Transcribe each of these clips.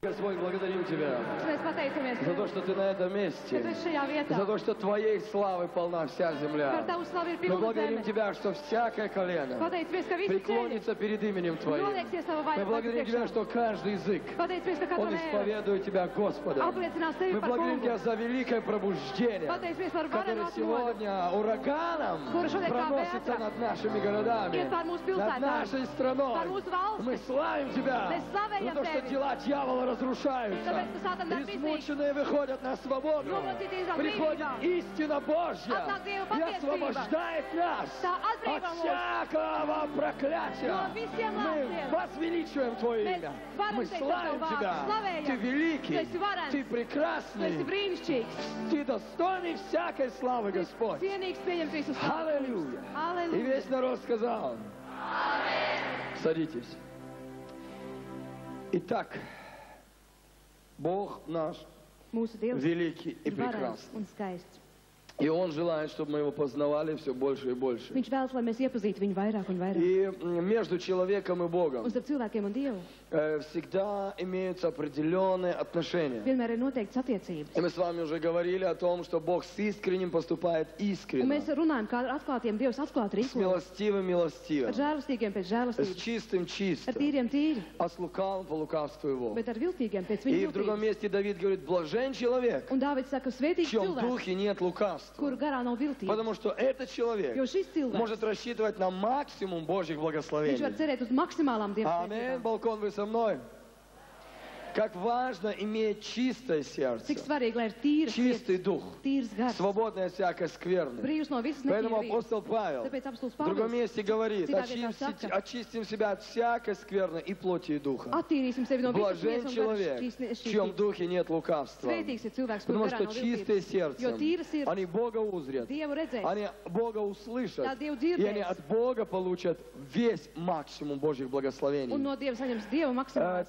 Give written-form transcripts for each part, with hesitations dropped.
Господь, благодарим Тебя за то, что Ты на этом месте, за то, что Твоей славы полна вся земля. Мы благодарим Тебя, что всякое колено преклонится перед именем Твоим. Мы благодарим Тебя, что каждый язык, он исповедует Тебя, Господа. Мы благодарим Тебя за великое пробуждение, которое сегодня ураганом проносится над нашими городами, над нашей страной. Мы славим Тебя за то, что дела дьявола разрушаются. Измученные выходят на свободу. Приходит истина Божья и освобождает нас от всякого проклятия. Мы возвеличиваем Твое имя. Мы славим Тебя. Ты великий, Ты прекрасный, Ты достойный всякой славы, Господь. Аллилуйя. И весь народ сказал: садитесь. Итак, Бог наш великий и прекрасный. И Он желает, чтобы мы Его познавали все больше и больше. И между человеком и Богом всегда имеются определенные отношения. И мы с вами уже говорили о том, что Бог с искренним поступает искренне. С милостивым милостиво. С чистым чисто. А с лукавым по лукавству его. И в другом месте Давид говорит: блажен человек, в чьем духе нет лукавства. Потому что этот человек может рассчитывать на максимум Божьих благословений. Аминь. Балкон, вы со мной? Как важно иметь чистое сердце, чистый дух, свободное от всякой скверны. Поэтому апостол Павел в другом месте говорит: очистим себя от всякой скверны и плоти и духа. Блажен человек, в чьем духе нет лукавства. Потому что чистое сердце, они Бога узрят, они Бога услышат, и они от Бога получат весь максимум Божьих благословений.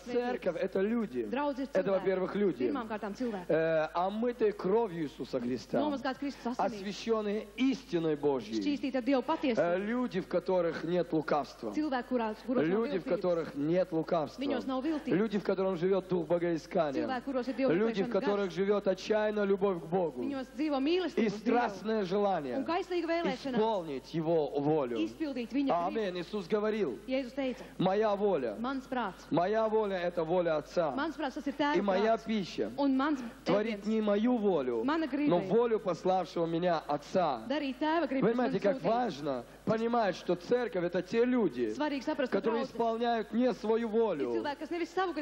Церковь — это люди. Это, во-первых, люди, омытые кровью Иисуса Христа, освященные истиной Божьей, люди, в которых нет лукавства, люди, в которых нет лукавства, люди, в которых живет дух богоискания, люди, в которых живет отчаянная любовь к Богу и страстное желание исполнить Его волю. Аминь. Иисус говорил: моя воля — это воля Отца. И моя пища творит не мою волю, но волю пославшего меня Отца. Понимаете, как важно понимать, что церковь — это те люди, которые исполняют не свою волю,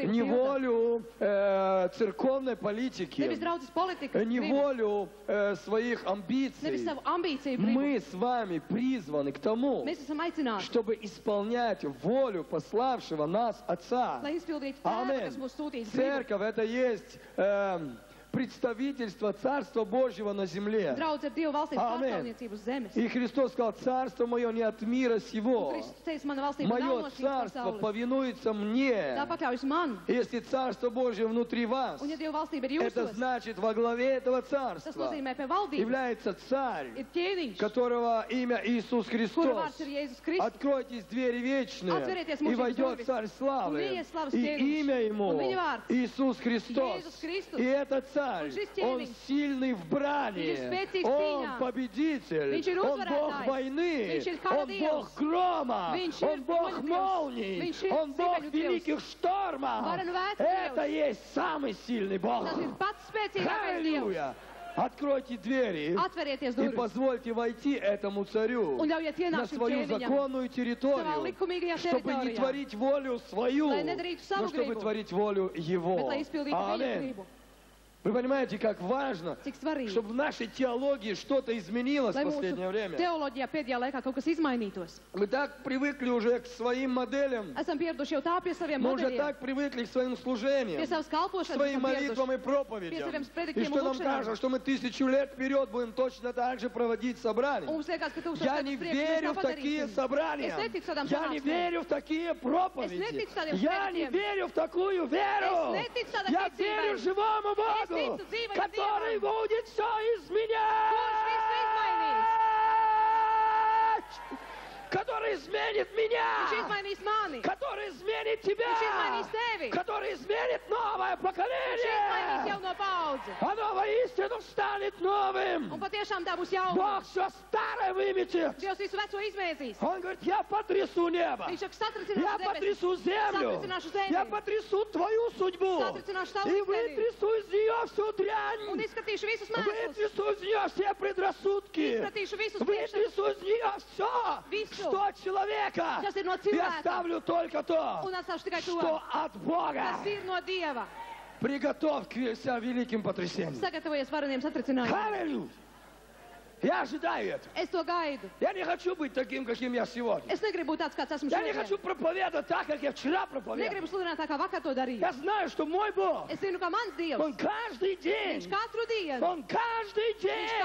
не волю церковной политики, не волю своих амбиций. Мы с вами призваны к тому, чтобы исполнять волю пославшего нас Отца. Аминь. Церковь — это есть представительство Царства Божьего на земле. Аминь. И Христос сказал: царство мое не от мира сего. Мое царство повинуется мне. Если Царство Божье внутри вас, это значит, во главе этого царства является Царь, которого имя Иисус Христос. Откройтесь двери вечные, и войдет Царь славы. И имя Ему Иисус Христос. И этот Царь, Он сильный в брани, Он победитель, Он Бог войны, Он Бог грома, Он Бог молний, Он Бог великих штормов. Это есть самый сильный Бог. Аллилуйя! Откройте двери и позвольте войти этому царю на свою законную территорию, чтобы не творить волю свою, но чтобы творить волю Его. Аминь. Вы понимаете, как важно, чтобы в нашей теологии что-то изменилось в последнее время. Мы так привыкли уже к своим моделям. Мы уже так привыкли к своим служениям, к своим молитвам и проповедям. И что нам кажется, что мы 1000 лет вперед будем точно так же проводить собрания. Я не верю в такие собрания. Я не верю в такие проповеди. Я не верю в такую веру. Я верю живому Богу, который будет все изменять. который изменит меня, который изменит тебя, который изменит новое поколение. Оно воистину станет новым. Бог все старое выметит. Он говорит, я потрясу небо, я потрясу землю, я потрясу твою судьбу и вытрясу из нее всю дрянь, вытрясу из нее все предрассудки, вытрясу из нее все, что от человека. Я ставлю только то, что от Бога. Приготовь к великим потрясениям. Аллилуйя! Я ожидаю этого. Я не хочу быть таким, каким я сегодня. Я не хочу проповедовать так, как я вчера проповедовал. Я знаю, что мой Бог, Он каждый день, Он каждый день,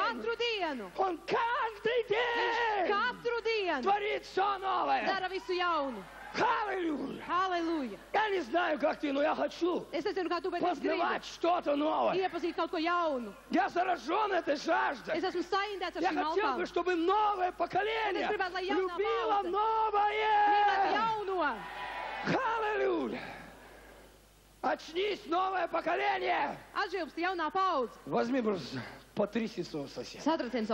Он каждый день творит все новое. Аллилуйя! Я не знаю, как ты, но я хочу познавать что-то новое. Я заражен этой жаждой. Я хотел бы, чтобы новое поколение любило новое. Аллилуйя! Очнись, новое поколение! Возьми, просто, потряси своего соседа.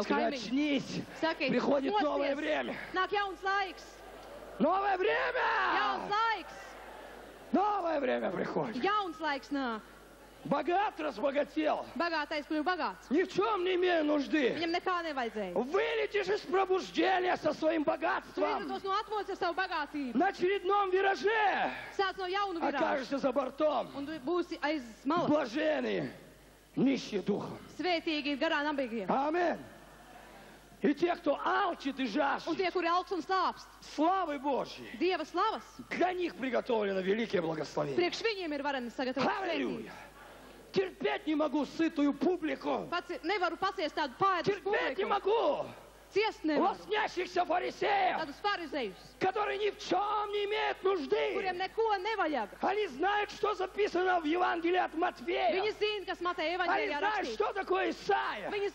Скажи, очнись! Приходит новое время! Новое время! Новое время приходит. Богат разбогател. Ни в чем не имея нужды. Вылетишь из пробуждения со своим богатством. На очередном вираже окажешься за бортом. Блаженные, нищие духом. Аминь. И те, кто алчит и жаждет славы Божьей, для них приготовлено великое благословение. Аллилуйя! Терпеть не могу сытую публику. Терпеть не могу лоснящихся фарисеев, которые ни в чем не имеют нужды. Они знают, что записано в Евангелии от Матфея. Они знают, что такое Исаия. Они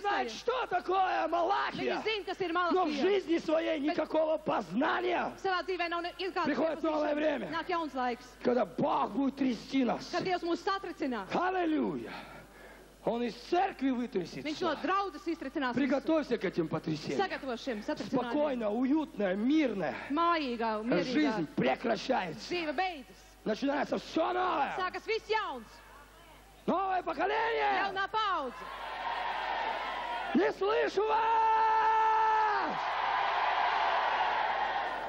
знают, что такое Малахия. Но в жизни своей никакого познания. Приходит новое время, когда Бог будет трясти нас. Аллилуйя! Он из церкви вытрясет. Приготовься к этим потрясениям. Спокойно, уютная, мирная жизнь прекращается. Начинается все новое. Новое поколение. Не слышу вас!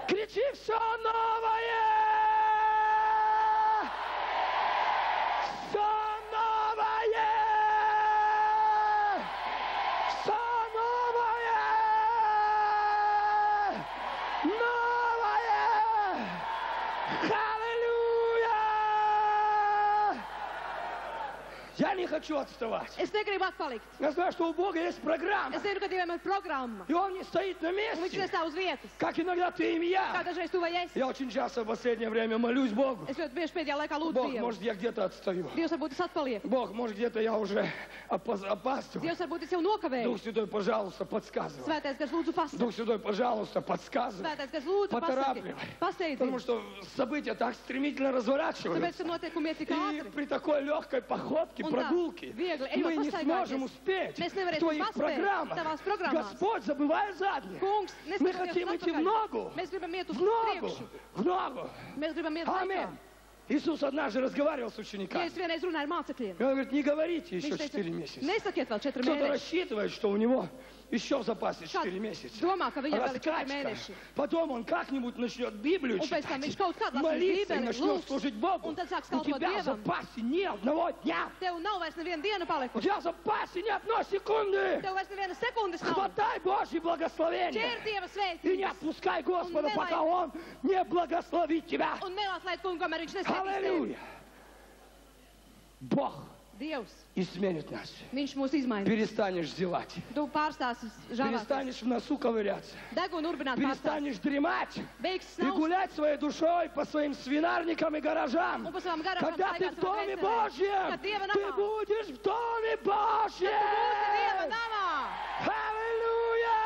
Кричи все новое! Все новое! Я не хочу отставать. Я знаю, что у Бога есть программа. И Он не стоит на месте, как иногда ты и я. Я очень часто в последнее время молюсь Богу. Бог, может, я где-то отстаю. Бог, может, где-то я уже опаздываю. Дух Святой, пожалуйста, подсказывай. Дух Святой, пожалуйста, подсказывай. Поторапливай. Потому что события так стремительно разворачиваются. И при такой легкой походке, прогулки, мы не сможем успеть в твоих программах. Господь, забывая заднее. Мы хотим идти в ногу. В ногу. Аминь. Иисус однажды разговаривал с учениками. И Он говорит, не говорите еще 4 месяца. Кто-то рассчитывает, что у него еще в запасе 4 месяца. Раскачка. Потом он как-нибудь начнет Библию читать, молиться и начнет служить Богу. У тебя в запасе ни одного дня. У тебя в запасе ни одной секунды. Хватай Божье благословение. И не отпускай Господа, пока Он не благословит тебя. Аллилуйя! Бог изменит нас. Перестанешь зевать. Перестанешь в носу ковыряться. Перестанешь дремать и гулять своей душой по своим свинарникам и гаражам. Когда ты в Доме Божьем, ты будешь в Доме Божьем. Аллилуйя!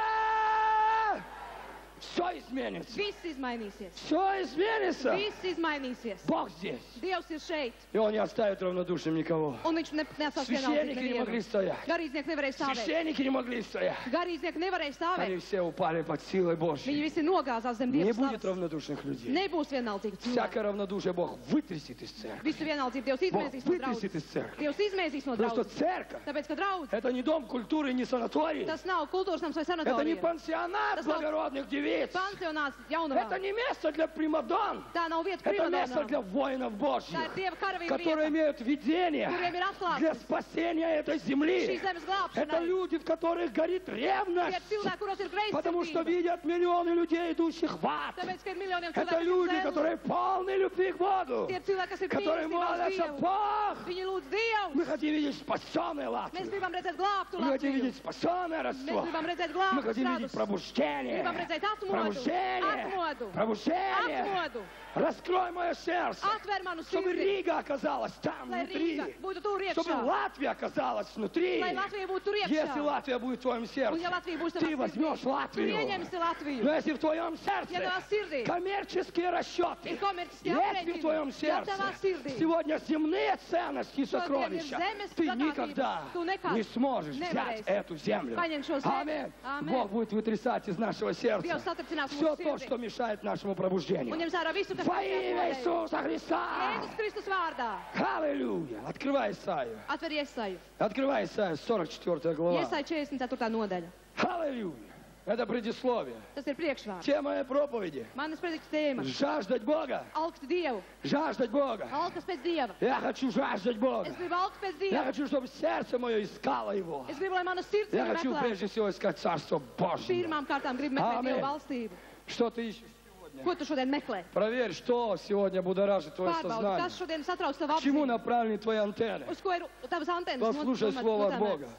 Все изменится. Viss izmainīsies. Все изменится. Viss izmainīsies. Бог здесь. Dievs ir šeit. И Он не оставит равнодушным никого. Un viņš neatstās Священники не могли nevienu. стоять. Garīdznieki nevarēja stāvēt. Священники не могли стоять. Garīdznieki nevarēja Они stāvēt. все упали под силой Viņi Божьей. visi nogāzās zem Не Dieva будет slavas. равнодушных людей. Nebūs vienaldzīgu cilvēku. Всякое равнодушие Бог вытрясет из церкви. Visu vienaldzību Dievs Бог izmēsīs no вытрясет из draudzes. церкви. Dievs izmēsīs no Потому что draudzes. церковь Tāpēc, ka draudz, — это не дом культуры, не санаторий. tas nav kultūras nams vai Это не sanatorija. пансионат Tas nav благородных девиц. pansionāts Это jaunavām. не место для примадон. Tā nav vieta Это место primadonām. для воинов Божьих, Tā ir Dieva karavīru которые vieta. имеют видение Kuriem ir для atklāsmes спасения этой šīs земли. zemes Это glābšanai. люди, в которых горит Tie ревность, ir cilvēki, kuros ir потому что greizsirdība. видят миллионы людей, идущих в ад. Tāpēc, ka ir miljoniem Это cilvēku, люди, kas ir которые полны любви к Богу, Tie ir cilvēki, kas ir которые mīlestībā uz молятся: Dievu. Бог, Viņi lūdz Dievu. мы хотим видеть спасенную Mēs Латвию. gribam redzēt glābtu Мы хотим Latviju. видеть спасенное Mēs родство. gribam redzēt Мы glābtu хотим видеть stādus. пробуждение. Gribam redzēt atmodu. Пробуждение. Atmodu. Пробуждение. Atmodu. Раскрой мое сердце, Atver manu чтобы sirdi. Рига оказалась там, Lai внутри. Rīga būtu tur Чтобы iekšā. Латвия оказалась внутри. Lai Latvija būtu tur Если iekšā. Латвия будет в твоем Un сердце, ja Latvija būs ты tavā возьмешь sirdī, tu Латвию. ieņemsi Latviju. Но если в твоем Ja сердце tavā sirdī коммерческие расчеты, ir komerciskie если в твоем aprēķini, ja сердце tavā sirdī сегодня земные ценности и Šodien ir сокровища, zemes ты bagātības, никогда tu nekad не сможешь взять nevarēsi эту землю. paņemt šo zemi. Аминь. Amen. Бог будет вытрясать из нашего сердца Dievs satricinās все mūsu то, sirdi. что мешает нашему Un пробуждению. ņems ārā visu, kas Во mums имя jāsmodēja. Иисуса Христа! Jēzus Kristus vārdā. Аллилуйя! Открывай Исаию. Atver Iesaju. Открывай Исаию, 44 глава. Iesaju 44. nodaļa. Аллилуйя! Это предисловие. Tas ir priekšvārds. Тема моей проповеди. Manas predikts tēma. Жаждать Бога. Alkt Dievu. Жаждать Бога. Alkas pēc Dieva. Я хочу жаждать Бога. Es gribu alkt pēc Я Dieva. хочу, чтобы сердце мое искало Его. Es gribu, lai mana sirds Я viņu хочу meklētu. прежде всего искать Царство Божье. Pirmām kārtām gribu meklēt Amen. Dievu valstību. Что ты ищешь сегодня? Ko tu šodien meklē? Проверь, что сегодня будоражит твое Pārbaudi, сознание. kas šodien satrauc tavu К чему apziņu. направлены твои антенны? Uz ko ir tavas antenas Послушай Слово от notemētas? Бога.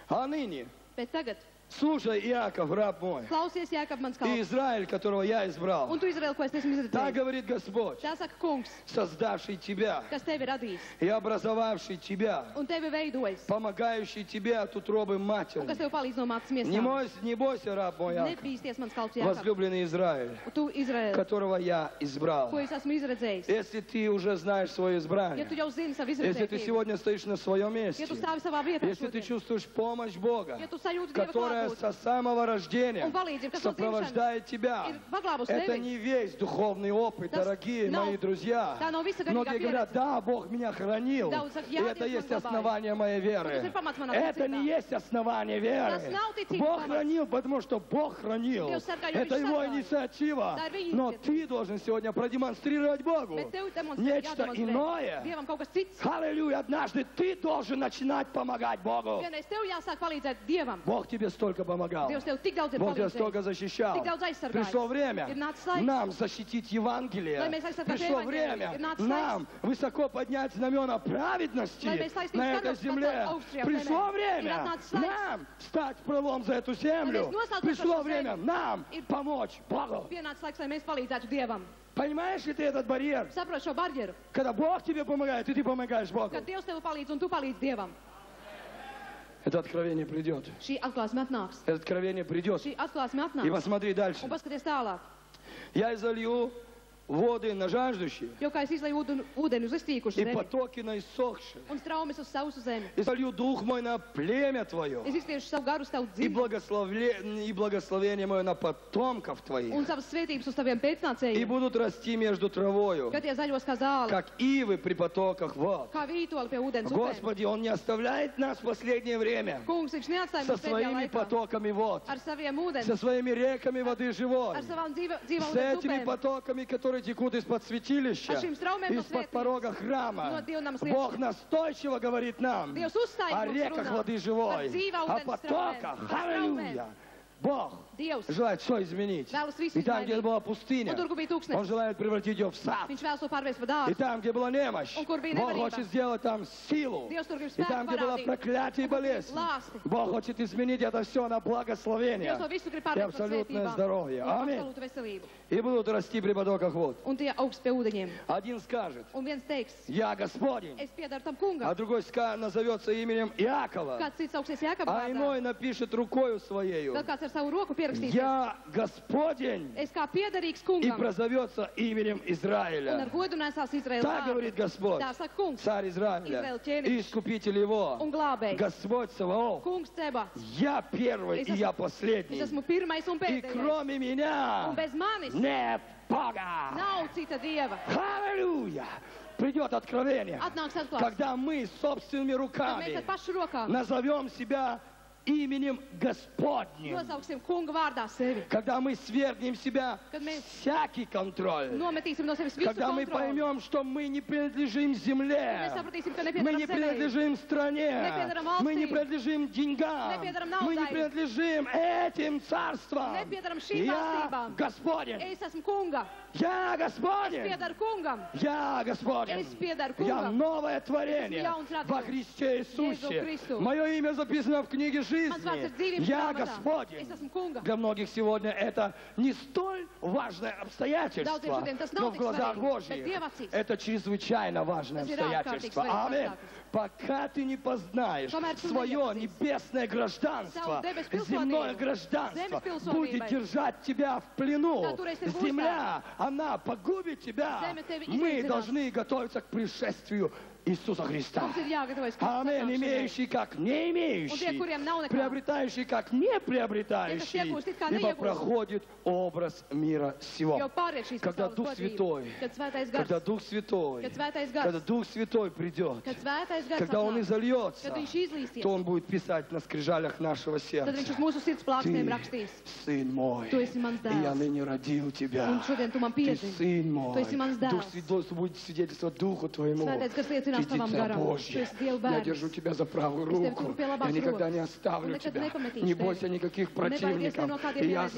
А ныне Bet tagad слушай, Иаков, раб мой, klausies, Jēkab, mans и kalps. Израиль, которого я избрал. Un tu, Izraēl, ko es esmu Так izredzējis. говорит Господь, Tā saka kungs, создавший тебя kas tevi radīs и образовавший тебя, un tevi veidojis. помогающий тебе от утробы Un kas матери. tev palīdz no mātes Не miesām. не бойся, раб мой Иаков, Nebīsties, mans kalps Jēkab. возлюбленный Израиль, Un tu, Izraēl, которого я избрал. ko es esmu izredzējis. Если ты уже знаешь свое Ja избрание, tu jau zini savu если ты izredzētību. сегодня стоишь на своем Ja месте, tu stāvi savā vietā если ты šodien. чувствуешь помощь Бога, Ja tu sajūti Dieva которая klātbūtni со самого рождения un palīdzību, kas no dzimšanas сопровождает тебя, ir paglābus это tevi. не весь духовный опыт, Tas дорогие nav- мои друзья. tā nav visa garīgā Многие говорят, pieredze. да, Бог меня хранил, Daudz saka, и jā, это Dievs есть man glabāja. основание моей веры. Tas ir pamats manā Это ticībā. не есть основание Tas веры. nav ticības Бог pamats. хранил, потому что Бог хранил. Dievs sargā, jo Это viņš Его sargāja. инициатива. Tā ir viņa Но iniciatīva. ты должен сегодня продемонстрировать Богу Bet tev demonstrē, нечто jādemonstrē иное. Dievam kaut kas cits. Аллилуйя, однажды ты должен начинать помогать Богу. Vienreiz tev jāsāk palīdzēt Dievam. Bог тебе столько помогал. Dievs tev tik daudz ir Бог тебя столько palīdzējis. защищал. Tik daudz aizsargājis. Пришло время Ir nācis laiks. нам защитить Евангелие. Lai mēs aizsargātu Пришло evaņģēliju. время Ir nācis нам высоко поднять знамена праведности Lai mēs taisnības на этой staros земле. pacelt augšajā Пришло zemē. Ir время atnācis laiks. нам стать крылом за эту землю. Lai mēs noceltu Пришло šo время zemi. нам Ir- помочь Богу. Pienācis laiks, lai mēs palīdzētu Dievam. Понимаешь ли ты этот барьер? Saprot šo barjeru, Когда Бог тебе помогает, и ты помогаешь Богу. kad Dievs tev palīdz un tu palīdz Dievam. Это откровение придет. Šī atklāsme atnāks. Это откровение придет. Šī atklāsme И atnāks. посмотри дальше. Un paskaties tālāk. Я изолью воды на жаждущих Jo kā es izlēju ūdeni uz iztīkušu и zemi потоки на иссохших. un straumes uz sausu zemi. И солью дух мой на племя твое, Es iztiešu savu garu uz tavu и dzīvi благословение мое на потомков твоих. un savas svētības uz taviem И pēcnācējiem, будут расти между травою, kad tie zaļos kā zāle, как ивы при потоках вод. kā vītoli pie ūdens upēm. Господи, Он не оставляет нас в последнее время Kungs, viņš neatstāja со mums pēdējā своими laikā потоками вод, ar saviem ūdens, со своими реками воды живой, ar savām dzīva с ūdens этими upēm. потоками, которые текут из-под святилища, Ar šīm straumēm no из-под svētības, порога храма. no dievnams Бог liepšanas. настойчиво говорит нам Dievs uzstāja о mums реках runā воды живой, par dzīvā о ūdens потоках. straumēm, par Аллилуйя! Бог Dievs, желает все изменить. vēlas visu И там, где izmainīt. была пустыня, Un tur, kur bija Он tūkstnesis, желает превратить ее в сад. viņš vēlas to pārvērst par И dārstu. там, где была немощь, Un kur bija Бог nevarība. хочет сделать там силу. Dievs tur grib И там, spēku где было parādīt. проклятие и Un kur bija болезнь, lāsti. Бог хочет изменить это все на благословение Dievs to visu grib и pārvērst par абсолютное svētībām здоровье. un Аминь. absolūtu veselību. И будут расти при потоках вод. Un tie augsts pie ūdeņiem. Один скажет: Un viens teiks, Я Господень, es piedaru tam а kungam. другой назовется именем Иакова, Kāds cits augsties Jēkab а vārdā. иной напишет рукою своею Vēl kāds ar savu roku Я Господень, и прозовется именем Израиля. Так говорит Господь, царь Израиля, и искупитель его, Господь Саваоф. Я первый, и я последний. И кроме меня нет Бога. Аллилуйя! Придет откровение, когда мы собственными руками назовем себя именем Господним. Когда мы свергнем себя всякий контроль. Когда мы поймем, что мы не принадлежим земле. Мы не принадлежим стране. Мы не принадлежим деньгам. Мы не принадлежим этим царствам. Я Господень. Я Господень. Я Господень. Я новое творение во Христе Иисусе. Мое имя записано в книге жизни. Я Господень. Для многих сегодня это не столь важное обстоятельство, но в глазах Божьих это чрезвычайно важное обстоятельство. Аминь. Пока ты не познаешь свое небесное гражданство, земное гражданство будет держать тебя в плену. Земля, она погубит тебя. Мы должны готовиться к пришествию Иисуса Христа. Аминь. Имеющий как не имеющий, приобретающий как не приобретающий, ибо проходит образ мира сего. Когда Дух Святой придет, когда Он изольется, то Он будет писать на скрижалях нашего сердца: Ты Сын мой, и я ныне родил тебя. Ты Сын мой. Дух Святой будет свидетельствовать Духу твоему. Ты Дитя Божье. Я держу тебя за правую руку. Я никогда не оставлю тебя. Не бойся никаких противников. И я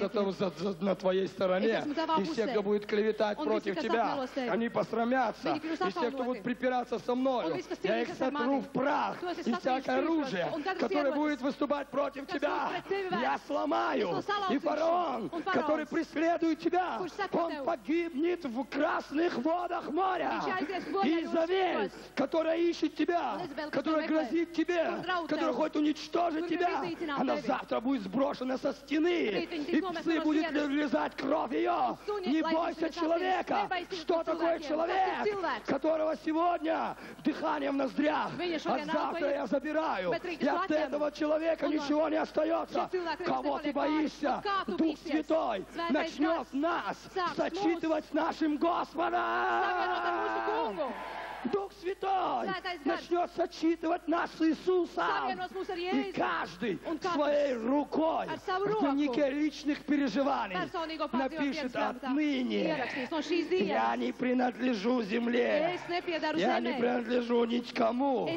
на твоей стороне. И все, кто будет клеветать против тебя, они посрамятся. И все, кто будут припираться со мною, я их сотру в прах. И всякое оружие, которое будет выступать против тебя, я сломаю. И фараон, который преследует тебя, он погибнет в красных водах моря. И Изавель, которая ищет тебя, которая грозит тебе, которая хочет уничтожить тебя, она завтра будет сброшена со стены, и псы будут лизать кровь ее. Не бойся человека. Что такое человек, которого сегодня дыхание в ноздрях, а завтра я забираю, и от этого человека ничего не остается. Кого ты боишься? Дух Святой начнет нас сочетывать с нашим Господом. Дух Святой начнет сочитывать нас с Иисусом. И каждый своей рукой в дневнике личных переживаний напишет: отныне я не принадлежу земле, я не принадлежу никому,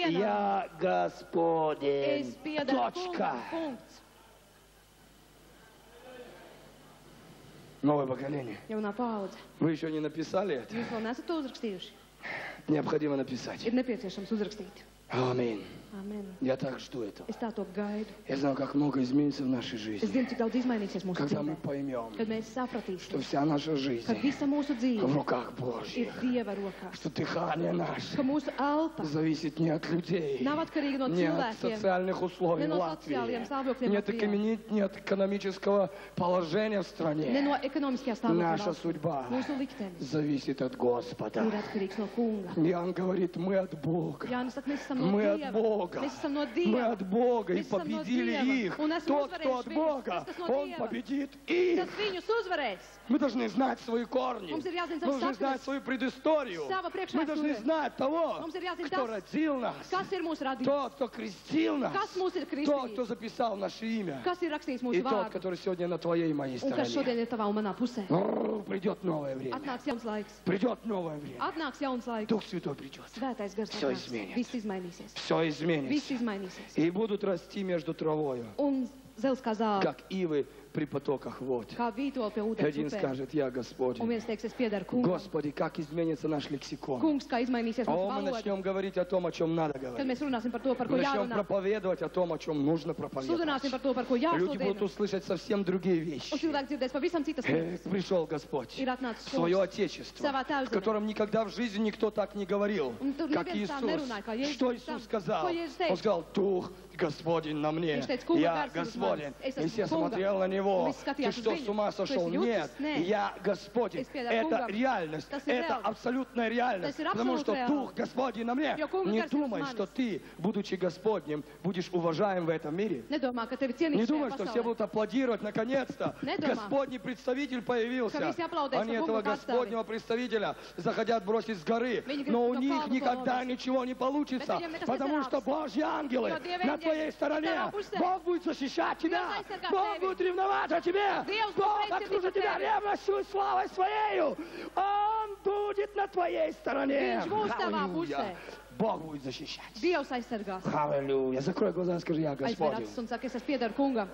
я Господень. Точка. Новое поколение. Вы еще не написали это? Необходимо написать. Аминь. Я так жду этого. Я знаю, как много изменится в нашей жизни. Когда мы поймем, что вся наша жизнь в руках Божьих, что дыхание наше зависит не от людей, не от социальных условий в Латвии, не от экономического положения в стране. Наша судьба зависит от Господа. Иоанн говорит: мы от Бога. Мы от Бога. Мы от Бога и победили их. Тот, кто от Бога, он победит их. Мы должны знать свои корни. Мы должны знать свою предысторию. Мы должны знать того, кто родил нас. Тот, кто крестил нас. Тот, кто записал наше имя. И тот, который сегодня на твоей и моей стороне. Придет новое время. Придет новое время. Дух Святой придет. Все изменится. Все изменится. И будут расти между травою, как ивы при потоках вод. Kā vītoli pie ūdens Один upēm. скажет, я Господь. Un viens teiks, es piedaru kungam. Господи, как изменится наш лексикон. Kungs, kā izmainīsies mūsu Мы valoda. начнем говорить о том, о чем надо Kad говорить. mēs runāsim par to, par ko Мы начнем jārunā. проповедовать о том, о чем нужно проповедовать. Sludināsim par to, par ko Люди будут jāsludina. услышать совсем другие Un вещи. cilvēki dzirdēs pavisam citas lietas. Пришел Господь Ir atnācis в свое kungs Отечество, savā в tēvzemē. котором никогда в жизни никто так не говорил, Un tur как neviens tā Иисус. nerunāja, kā Jēzus Что tam. Иисус сказал? Ko Jēzus teica? Он сказал, Дух Господень на мне, Viņš teica, kunga я gars ir uz Господень. manis. Es И esmu все kunga. смотрели на Него. Un visi Ты skatījās uz что, viņu. с ума Tu сошел? esi jucis? Нет, Nē. я Господень. Es piedaru Это kungam. реальность, Tas ir это reāli. абсолютная реальность. Tas ir Потому absolūti что reāli. Дух Господень на мне. Jo kunga Не gars ir uz думай, manis. что ты, будучи Господним, будешь уважаем в этом мире. Nedomā, ka tevi Не cienīs думай, šajā что все pasaulē. будут аплодировать, наконец-то. Nedomā. Господний представитель появился. Ka visi aplaudēs, Они ka этого kunga pārstāvi. Господнего представителя захотят бросить с горы. Viņi grib Но у no них kalna никогда palamest. ничего не получится. Bet viņiem nekas Потому nesanāks. что Божьи ангелы Jo Dieva на eņģeļi твоей стороне. tavā pusē. Бог будет защищать тебя. Dievs aizsargās Бог tevi. будет ревновать о тебе. Dievs būs Бог reizes окружит par тебя tevi. ревностью и славой своею. Он будет на твоей стороне. Viņš būs tavā Аллилуйя. pusē. Бог будет защищать. Dievs aizsargās. Аллилуйя. Закрой глаза и скажи, я Aizver Господень. acis un saka, es piedaru kungam.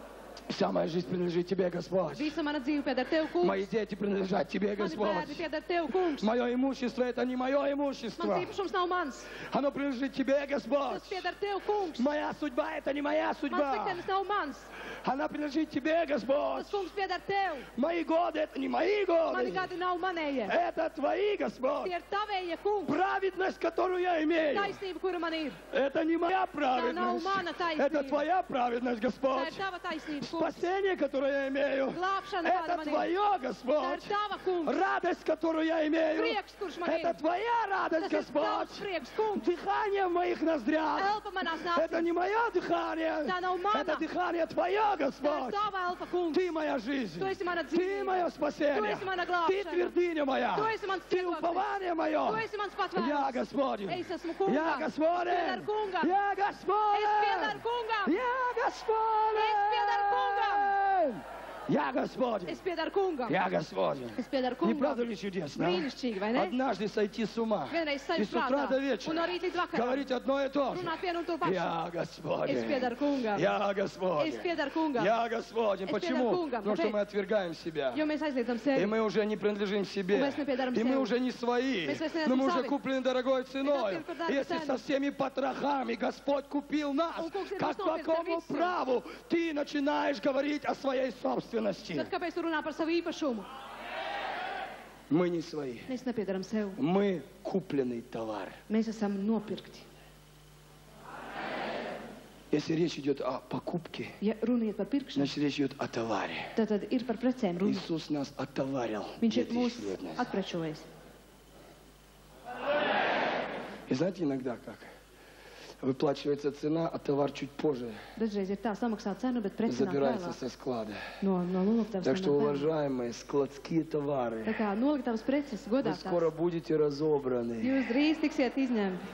Вся моя жизнь принадлежит тебе, Господь. Visa mana dzīve pieder tev, kungs. Мои дети принадлежат тебе, Mani Господь. bērni pieder tev, kungs. Мое имущество это не мое Mans имущество. īpašums nav mans. Оно принадлежит тебе, Господь. Tas pieder tev, kungs. Моя судьба это не моя Mans судьба. liktenis nav mans. Она принадлежит тебе, Господь. Tas kungs pieder tev. Мои годы это не мои Mani годы. gadi nav manējie. Это твои, Tie Господь. ir tavējie, kungs. Праведность, которую я имею. Taisnība, kura man ir. Это не моя Tā nav праведность. mana Это taisnība. твоя праведность, Tā Господь. ir tava taisnība, kungs. Спасение, которое я имею. Glābšana, Это kāda man ir. твое, Tā ir Господь. tava, kungs. Радость, которую я имею. Prieks, kurš man Это ir. твоя радость, Tas ir Господь. tavs prieks, kungs. Дыхание в моих ноздрях. Elpa manās Это nācīs. не мое дыхание. Tā nav mana. Это дыхание твое, Tā ir Господь. tava elpa, kungs. Ты моя жизнь. Tu esi mana Ты dzīvība. мое спасение. Tu esi mana Ты glābšana. твердыня моя. Tu esi mans Ты cietoklis. упование Tu мое. esi mans patvērums. Я Господень. Es esmu kunga. Я Es Господень. piedaru kungam. Я Es piedaru Господень. kungam. Я Господень. Es piedaru kungam. Я Господень. Es piedaru kungam. Я Господень. Es piedaru Не kungam. правда ли чудесно? Brīnišķīgi, vai ne? Однажды сойти с ума. Vienreiz И sajust с утра prātā. до Un no вечера rīta līdz vakaram. говорить одно и то же. Runāt vienu un to pašu. Я Es Господень. piedaru kungam. Я Господень. Es piedaru kungam. Я Господень. Es Почему? piedaru kungam. Потому что Kāpēc? мы отвергаем себя. Jo mēs aizliedzam И sevi. мы уже не принадлежим себе. Un mēs nepiedaram И мы sev. уже не свои. Mēs vairs neesam Но мы уже savi. куплены дорогой ценой. atpirkti dārgu Если cenu. со всеми потрохами Господь купил нас, Un kungs ir как mūs по nopircis ar какому visu. праву ты начинаешь говорить о своей собственности? Tad kāpēc tu runā par savu īpašumu? Мы не свои. Mēs nepiedaram sev. Мы купленный товар. Mēs esam nopirkti. Если речь идет о покупке, Ja runa iet par pirkšanu, значит речь идет о товаре. tad ir par precēm runa. Иисус нас отоварил. Viņš ir 2000 mūs лет назад. atprečojis. И знаете иногда как? Выплачивается цена, а товар чуть позже Dažreiz ir tā samaksā cenu, bet preci nāk забирается vēlāk. со склада. No noliktavas Так nāk что, vēlāk. уважаемые, складские товары, Tā kā noliktavas preces, вы godātās, скоро будете разобраны. jūs drīz tiksiet izņemti.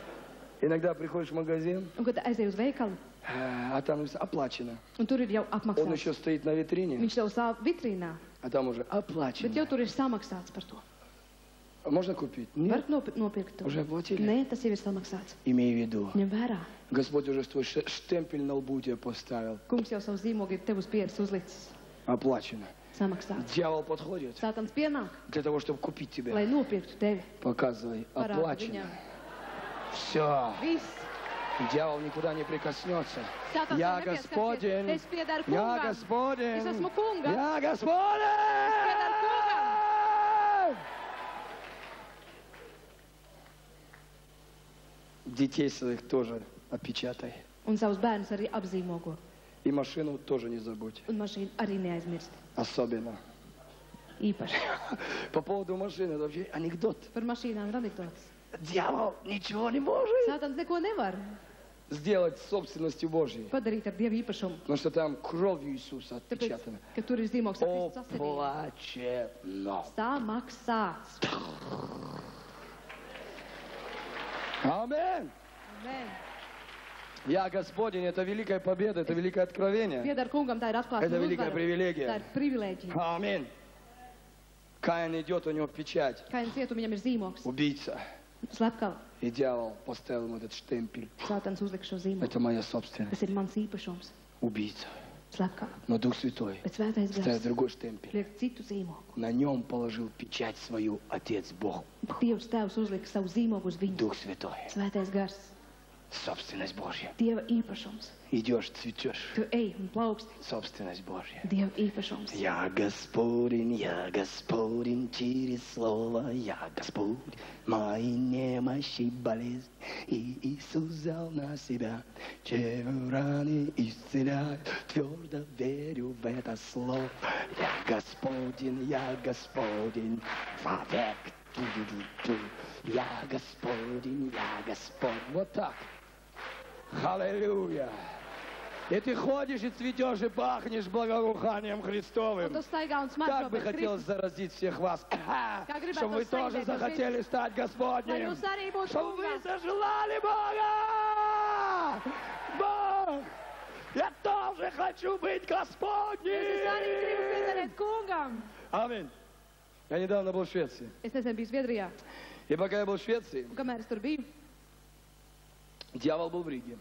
Иногда приходишь в магазин, Un, kad aizej uz veikalu, а там написано оплачено. un tur ir jau Он apmaksāts. еще стоит на витрине, Viņš tev stāv vitrīnā, а там уже bet jau оплачено. tur ir samaksāts par to. Можно купить? Var Нет. nopirkt to? Уже оплатили? Nē, tas jau ir samaksāts. Имей в виду, Ņem vērā. Господь уже свой штемпель на лбу тебе поставил. Kungs jau savu zīmogu ir tev uz pieres uzlicis. Оплачено. Samaksāts. Дьявол подходит Sātans pienāk, для того, чтобы купить тебя. lai nopirktu tevi. Показывай, Parādi оплачено. viņam. Все. Viss. Дьявол никуда не прикоснется. Sātans Я tev nepieskarsies. Господень. Es piedaru Я kungam. Господень. Es esmu kungam. Я piedaru Господень. Детей своих тоже опечатай. Un savus bērnus arī apzīmogo. И машину тоже не забудь. Un mašīnu arī neaizmirst. Особенно. Īpaši. По поводу машины, это вообще анекдот. Par mašīnām ir anekdots. Дьявол ничего не может Sātans neko nevar сделать с собственностью Божьей. padarīt ar Dievu īpašumu. Потому что там кровью Иисуса Tāpēc, отпечатано. ka tur ir zīmogs ar Kristus asinīm. Оплачено. Samaksāts. Аминь. Amen. Я Господень, это великая победа, это великое откровение. Piedar kungam, tā ir atklāsme Это un великая uzvara. Tā привилегия. ir privilēģija. Аминь. Каин идет, у него печать. Kains iet un viņam ir zīmogs. Убийца. Slepkava. И дьявол поставил ему этот штемпель. Sātans uzlika šo zīmogu. Это моя собственность. Tas ir mans īpašums. Убийца. Но Дух Святой ставит другой штемпель. На нем положил печать свою Отец Бог. Дух Святой. Собственность Божья. Идешь, цветешь. Собственность Божья. Я Господин через слово. Я Господь, мои немощи, болезнь. И Иисус взял на себя, чем раны исцеляет. Твердо верю в это слово. Я Господин вовек. Я Господин. Вот так. Аллилуйя. И ты ходишь, и цветешь, и пахнешь благоуханием Христовым. Как бы хотелось заразить всех вас, чтобы вы тоже захотели стать Господним. Чтобы вы зажелали Бога. Бог, я тоже хочу быть Господним. Аминь. Я недавно был в Швеции. И пока я был в Швеции, дьявол был в Риге.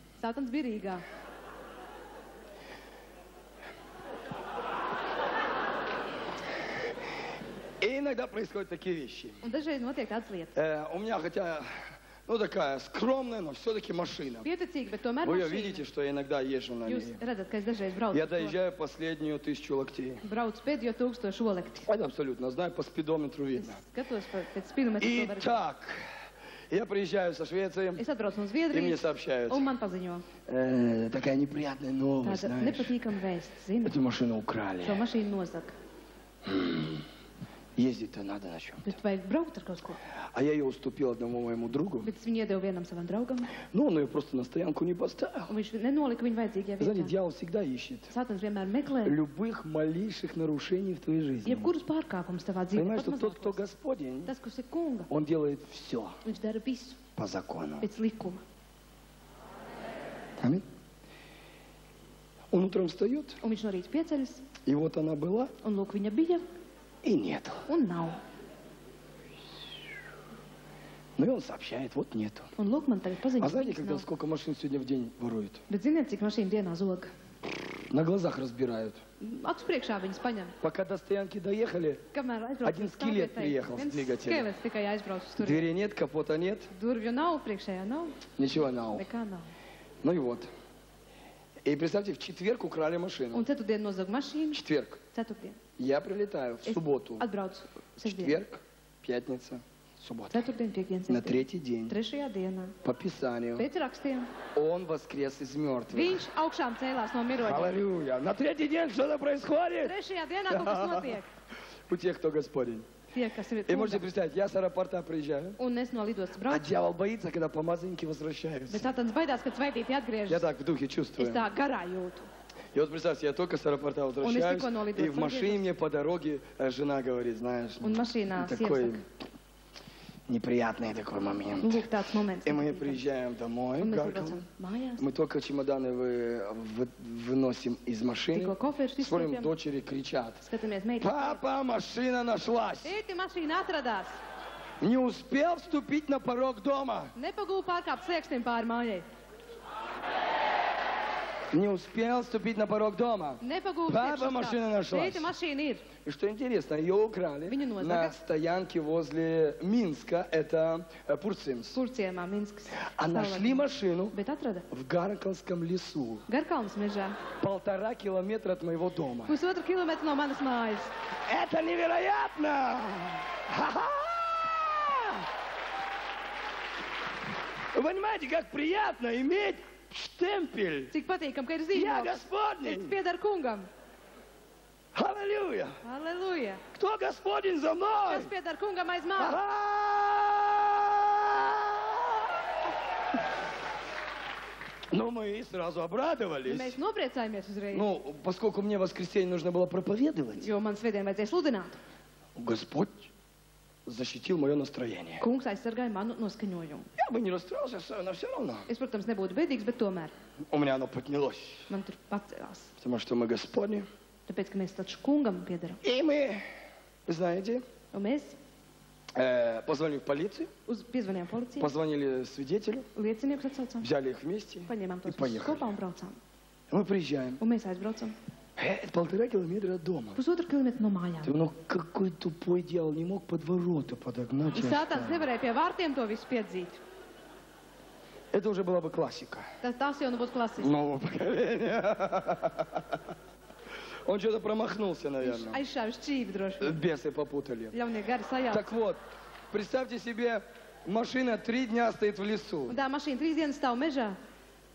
И иногда происходят такие вещи. У меня хотя, такая скромная, но все-таки машина. Вы ее видите, что я иногда езжу на ней. Я доезжаю последнюю 1000 локтей. Это абсолютно, знаю, по спидометру видно. Итак, я приезжаю со Швеции, и мне сообщают, такая неприятная новость, знаешь, эту машину украли. Ездить-то надо на чем-то. А я ее уступил одному моему другу. Ну, он ее просто на стоянку не поставил. Знаете, дьявол всегда ищет любых малейших нарушений в твоей жизни. Понимаешь, что тот, кто Господень, он делает все по закону. Аминь. Он утром встает, и вот она была, и нету. Ну и он сообщает, вот нету. А знаете, когда сколько машин сегодня в день воруют? На глазах разбирают. Пока до стоянки доехали, один скелет приехал с двигателем. Двери нет, капота нет. Ничего nav. Ну и вот. И представьте, в четверг украли машину. Четверг. Я прилетаю в субботу. Четверг, пятница, суббота. На третий день. По Писанию. Он воскрес из мертвых. Аллилуйя. На третий день что-то происходит. У тех, кто Господень. И можете представить, я с аэропорта приезжаю, а дьявол боится, когда помазанники возвращаются. Я так в духе чувствую. И вот представьте, я только с аэропорта возвращаюсь, и в машине мне по дороге жена говорит, знаешь, такой неприятный такой момент. И мы приезжаем домой, мы только чемоданы выносим из машины, смотрим, дочери кричат, папа, машина нашлась. Не успел вступить на порог дома. Не успел вступить на порог дома. Папа, машина нашлась. И что интересно, ее украли на стоянке возле Минска, это Пурцимс. А нашли машину в Гаркалском лесу. 1,5 километра от моего дома. Это невероятно! Вы понимаете, как приятно иметь штемпель. Я Господень. Аллилуйя. Кто Господень за мной? Ну, мы сразу обрадовались. Ну, поскольку мне в воскресенье нужно было проповедовать, Господь защитил мое настроение. Я бы не расстроился, но все равно. У меня оно поднялось. Потому что мы Господни. И мы, знаете, позвонили в полицию, позвонили свидетелю, взяли их вместе и поехали. Мы приезжаем. Это 1,5 километра от дома. Pusotru kilometru no mājām. Ну какой тупой дьявол не мог под ворота подогнать. Sātans nevarēja pie vārtiem to visu piedzīt. Это уже была бы классика. Tas jau būtu klasiski. Нового поколения. Он что-то промахнулся, наверное. Aizšāvis čīvi droši. Бесы попутали. Ļaunie gari sajauc. Так вот, представьте себе, машина 3 дня стоит в лесу. Un tā mašīna 3 dienas stāv mežā.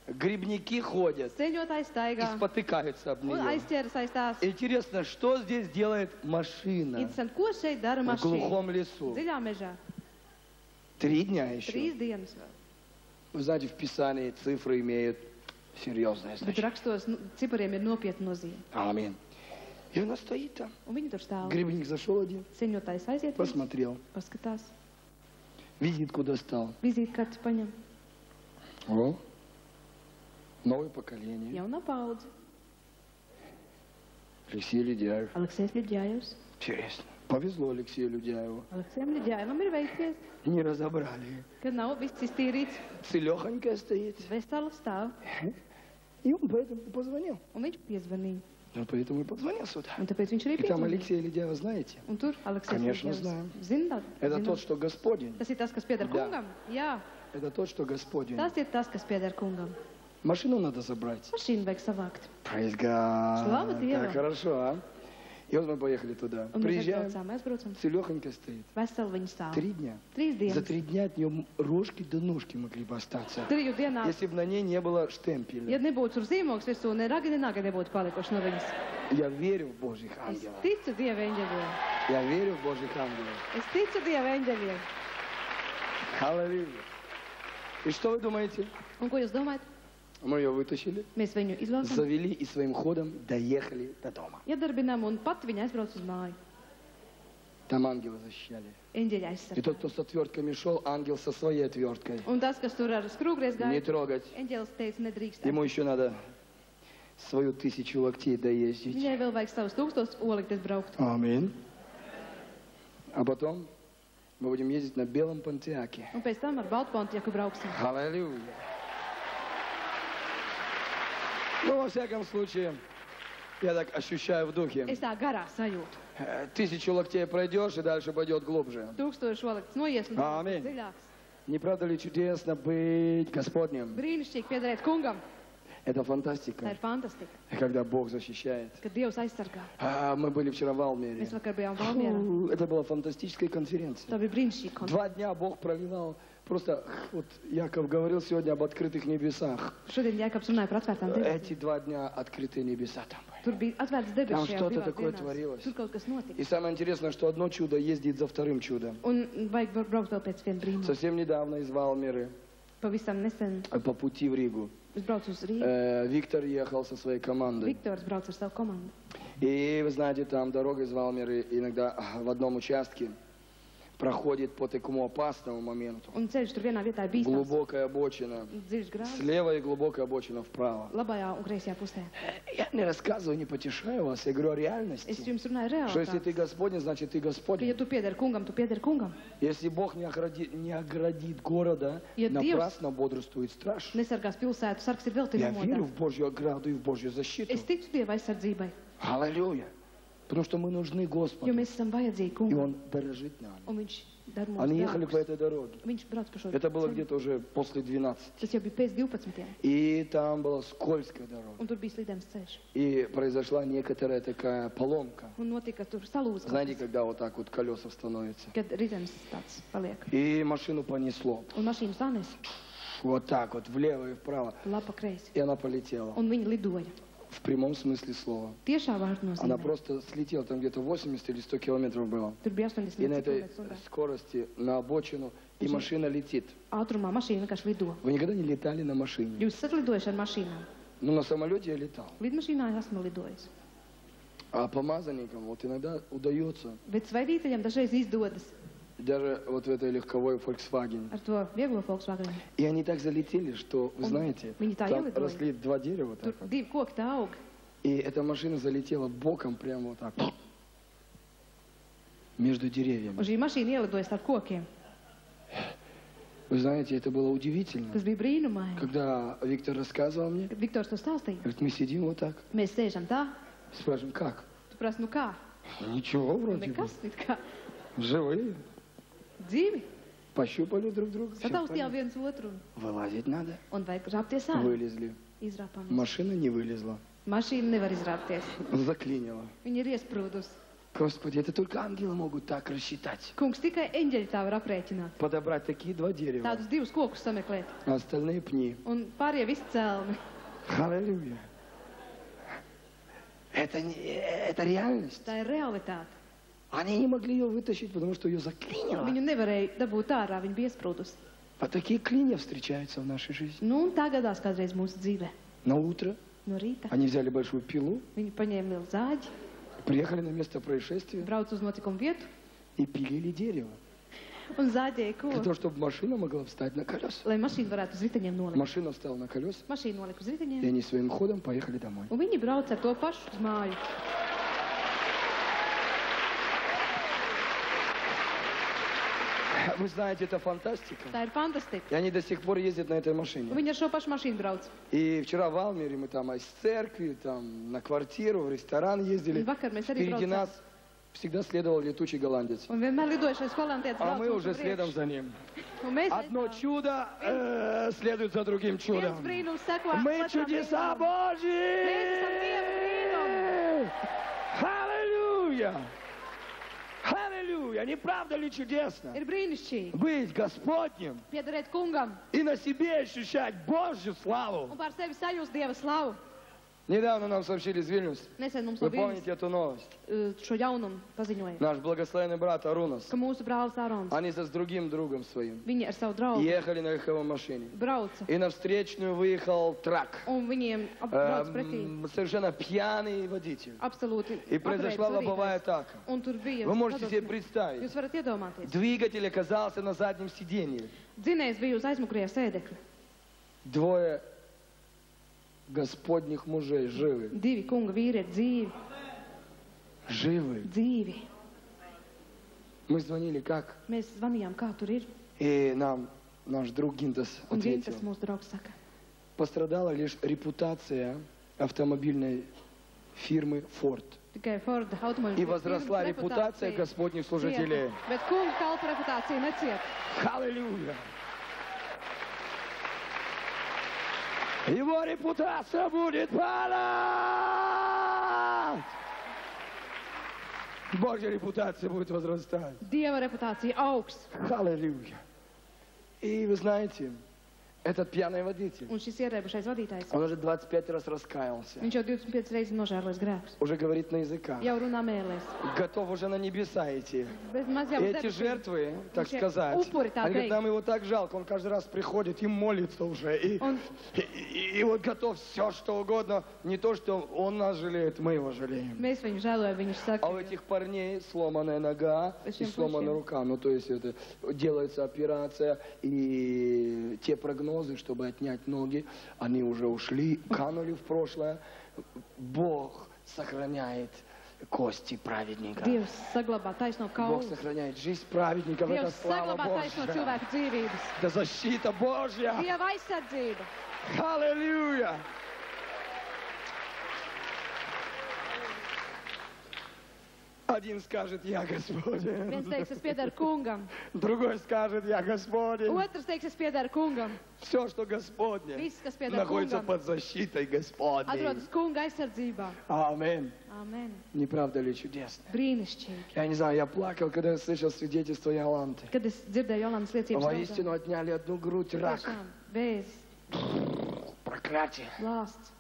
Грибники ходят Ceļotājs и staigā. спотыкаются об Un нее. aizķeras aiz tās. Интересно, что здесь делает машина Interesanti, ko šeit dara в глухом mašīna? лесу? Dziļā mežā. 3 дня 3 еще. dienas vēl. Вы знаете, в Писании цифры имеют серьезное Bet значение. rakstos cipariem ir nopietna nozīme. Аминь. И она стоит там. Un viņi tur stāv. Грибник зашел один, Ceļotājs aiziet, посмотрел, paskatās. визитку достал. Vizītkarti paņem. О, новое поколение. Jaunā paudze. Алексей Ледяев. Aleksējs Ļudjājevs. Интересно. Повезло Алексею Ледяеву. Aleksējam Ļudjājevam ir veicies, Не разобрали. ka nav viss iztīrīts. Целехонькая стоит. Vesela stāv. И он поэтому позвонил. Un viņš piezvanīja. Он поэтому и позвонил сюда. Un tāpēc viņš arī И там piezvanīja. Алексея Ледяева знаете? Un tur Aleksējs Конечно, Ļudjājevs. знаем. Zina, Это тот, что Господень. tas ir tas, kas pieder Jā. kungam? Jā, Это тот, что Господень. tas ir tas, kas pieder kungam. Машину надо забрать. Mašīnu vajag savākt. Praise God. Слава Дьяволу. Так хорошо, а? И вот мы поехали туда. Un mēs Приезжаем, atbraucām, mēs braucam. целехонько стоит. Veseli viņi stāv. 3 дня. 3 За dienas. 3 дня от нее рожки до ножки могли бы остаться. 3 dienās. Если бы на ней не было Ja штемпеля. nebūtu tur zīmogs virsū, ne ragi, ne nagi nebūtu palikuši no viņas. Я верю в Божьих Es ангелов. ticu Dieva eņģeļiem. Я верю в Божьих ангелов. Es ticu Dieva eņģeļiem. Аллилуйя. И что вы думаете? Un ko jūs domājat? Мы ее вытащили, Mēs viņu izlauzām, завели и своим ходом доехали до дома. iedarbinām un pat viņa aizbrauc uz māju. Там ангелы защищали. Eņģeļi И aizsargā. тот, кто с отвертками шел, ангел со своей отверткой. Un tas, kas tur ar skrūgries Не gāja, трогать. eņģelis teica, nedrīkst. Ему еще надо свою 1000 локтей доездить. Viņai vēl vajag savus 1000 oliktes braukt. Аминь. А потом мы будем ездить на белом Понтиаке. Un pēc tam ar Baltpontiaku brauksim. Аллилуйя. Ну, во всяком случае, я так ощущаю в духе. Es tā garā sajūtu. 1000 локтей пройдешь, и дальше пойдет глубже. 1000 oliktes noies un Āmen. dziļāks. Не правда ли чудесно быть Господним? Brīnišķīgi piederēt kungam. Это Tā фантастика, ir fantastika, когда Бог защищает. kad Dievs aizsargā. Мы были вчера в Алмере. Mēs vakar bijām Valmierā. Это была фантастическая конференция. Tā bija brīnišķīga konference. 2 дня Бог проливал. Просто, вот Яков говорил сегодня об открытых небесах. Šodien Jākabs runāja par atvērtām debesīm. Эти 2 дня открытые небеса там были. Tur bija atvērts debesis Tam šajā что-то divās такое dienās. творилось. Tur kaut kas notika. И самое интересное, что одно чудо ездит за вторым чудом. Un vajag braukt vēl pēc viena brīnuma. Совсем недавно из Валмеры Pavisam nesen по пути в Ригу es braucu uz Rīgu. Виктор ехал со своей командой. Viktors brauc ar savu komandu. И вы знаете, там дорога из Валмеры иногда в одном участке проходит по такому опасному моменту. Un ceļš tur vienā vietā ir bīstams. Глубокая обочина. Dziļš grāvs. Слева и глубокая обочина вправо. Labajā un kreisajā pusē. Я не рассказываю, не потешаю вас, я говорю о Es реальности. jums runāju Что если reāli. ты Господень, значит ты Ka, ja Господень. tu piederi kungam, tu piederi kungam. Если Бог не оградит города, Ja напрасно бодрствует страж. Nesargās pilsētu, sargs ir velti Я верю nomodā. в Божью ограду и в Божью защиту. Es ticu Dieva aizsardzībai, Аллилуйя. Потому что мы нужны jo Господу. mēs esam vajadzīgi И kungam. Он дорожит нами. Un viņš dara mums Они ехали по dārgus. этой дороге. Viņš brauc pa šo Это было ceļu. где-то уже после 12. Tas jau bija pēc 12. И там была скользкая дорога. Un tur bija slidens ceļš. И произошла некоторая такая поломка. Un notika tur salūza. Знаете, когда вот так вот колеса становятся. Kad ritenis tāds paliek. И машину понесло. Un mašīnu sanes Вот так вот, влево и вправо. lapa kreisi. И она полетела. Un viņi lidoja. В прямом смысле слова. Tiešā vārdu Она nozīmē. просто слетела, там где-то 80 или 100 километров было. Tur bija 80 И на этой km/h. скорости на обочину, и Очень. машина летит. Ātrumā mašīna vienkārši lido. Вы никогда не летали на машине? Jūs esat lidojuši ar mašīnām. Ну, на самолете я летал. Lidmašīnā es esmu lidojis. А помазанникам вот иногда удается, Bet svaidītajiem dažreiz izdodas даже вот в этой легковой Volkswagen. ar to vieglo Volkswagen. И они так залетели, что, вы Он- знаете, они tā там ielidoja. росли 2 дерева. Tur Так вот. divi koki tā aug. И эта машина залетела боком прямо вот так. Между Un деревьями. šī mašīna ielidoja starp kokiem. Вы знаете, это было удивительно. Tas bija brīnumaini. Когда Виктор рассказывал мне, Kad Viktors to stāstīja, говорит, мы сидим вот так, mēs sēžam tā, Спрашиваем, как? Tu prasi, nu kā? Ничего вроде бы. Nekas, it kā Живые. dzīvi. Пощупали друг друга. Sataustījām viens otru Вылазить надо. un vajag rāpties ārā. Вылезли. Izrāpāmies. Машина не вылезла. Mašīna nevar izrāpties. Заклинило. Viņa ir iesprūdus. Господи, это только ангелы могут так рассчитать. Kungs, tikai eņģeļi tā var aprēķināt. Подобрать такие два дерева. Tādus divus kokus sameklēt. А остальные пни. Un pārējie visi cēlni. Аллилуйя. Это реальность. Tā ir realitāte. Они не могли ее вытащить, потому что ее заклинило. Viņu nevarēja dabūt ārā, viņa bija iesprūdus. Вот такие клинья встречаются в нашей жизни. Nu, un tā gadās kādreiz mūsu dzīvē. На утро No rīta они взяли большую пилу, viņi paņēma lielu zāģi, приехали на место происшествия brauca uz notikumu vietu и пилили дерево. un zāģēja Для того, koku, чтобы машина могла встать на колеса. lai mašīna varētu uz riteņiem nolikt. Машина встала на колеса, Mašīna nolika uz и riteņiem, они своим ходом поехали домой. un viņi brauca ar to pašu uz māju. Вы знаете, это фантастика. Tā ir fantastika. И они до сих пор ездят на этой Un машине. viņi ar šo pašu mašīnu brauc. И вчера в Алмере мы там из церкви, там на квартиру, в ресторан Un ездили. vakar mēs arī Впереди braucām. нас всегда следовал летучий голландец. Un vienmēr lidojušais holandietis А brauc мы mums уже uz следом priekšu. за ним. Un mēs Одно чудо следует за другим чудом. viens brīnums seko Мы otram чудеса brīnumam. Божьи! Mēs esam Dieva brīnumi. Аллилуйя! Аллилуйя! Не правда ли чудесно? Ir brīnišķīgi. Быть Господним Piederēt kungam и на себе ощущать Божью славу. un pār sevi sajust Dieva slavu. Недавно нам сообщили из Вильнюса. Nesen mums Вы no vienas помните эту новость? šo jaunumu paziņoja, Наш благословенный брат Арунас. ka mūsu brālis Ārons, Они с другим другом своим viņi ar savu draugu ехали на легковой машине. brauca, И на встречную выехал трак. un viņiem brauc pretī Совершенно пьяный водитель. absolūti И произошла apgreidus лобовая vadītājs. атака. Un tur bija Вы можете себе sadursme. представить. Jūs varat iedomāties. Двигатель оказался на заднем сиденье. Dzinējs bija uz aizmugurējā sēdekļa. Двое Господних мужей живы. Divi kunga vīri ir dzīvi. Живы. Dzīvi. Мы звонили, как? Mēs zvanījām, kā tur ir. И нам наш друг Гинтас Un viens ответил. tas mūsu draugs saka. Пострадала лишь репутация автомобильной фирмы Ford. Tikai Ford automobiļu. И возросла репутация Господних служителей. Bet kunga kalpa reputācija neciet. Аллилуйя! Его репутация будет падать! Божья репутация будет возрастать. Dieva reputācija augs. Аллилуйя! И вы знаете, этот пьяный водитель, Un šis ierēbušais vadītājs, он уже 25 раз раскаялся. viņš jau 25 reizes nožēlojas grēkus. Уже говорит на языках. Jau runā mēlēs. Готов уже на небеса идти. Bet maz jau И uz эти debesīm. жертвы, так Вообще, сказать, упоры так они говорят, эй. нам его так жалко, он каждый раз приходит и молится уже. И вот готов все, что угодно. Не то, что он нас жалеет, мы его жалеем. Mēs viņu žēlojam, viņš А saka. у этих парней сломанная нога и сломанная рука. Ну, то есть это делается операция, и те прогнозы, чтобы отнять ноги, они уже ушли, канули в прошлое. Бог сохраняет кости праведника. Dievs saglabā taisno Бог kaulu. сохраняет жизнь праведников. Это Dievs слава saglabā taisno Божья. cilvēku dzīvības. Это защита Божья. Dieva aizsardzība. Аллилуйя. Один скажет, я Господень. Viens teiks, es piederu kungam. Другой скажет, я Господень. Otrs teiks, es piederu kungam. Все, что Господне, Viss, kas pieder находится kungam, под защитой Господней. atrodas kunga aizsardzībā. Аминь. Amen. Не правда ли чудесно? Brīnišķīgi. Я не знаю, я плакал, когда я слышал свидетельство Иоланты. Kad es dzirdēju Jolandas liecības, Воистину отняли одну грудь, рак, tiešām vēzis, проклятие. lāsts.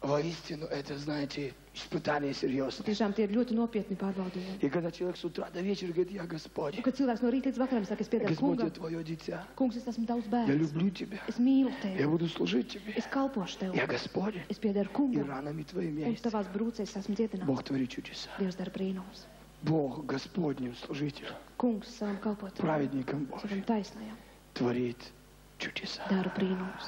Воистину это, знаете, испытание серьезное. Tiešām tie ir ļoti nopietni pārbaudījumi. И когда человек с утра до вечера говорит, я Господь, Un, kad cilvēks no rīta līdz vakaram saka, es piederu Господь, я kungam, твое дитя, kungs, es esmu tavs я bērns, люблю тебя, es mīlu я tevi, буду служить тебе, es kalpošu tev, я Господь, es piederu и kungam, ранами твоими я un исцелю. tavās brūcēs esmu dziedināts. Бог творит чудеса. Dievs dara brīnums. Бог Господним служителем, Kungs savam kalpotājam, праведником Божьим, savam taisnajam, творит чудеса. dara brīnums.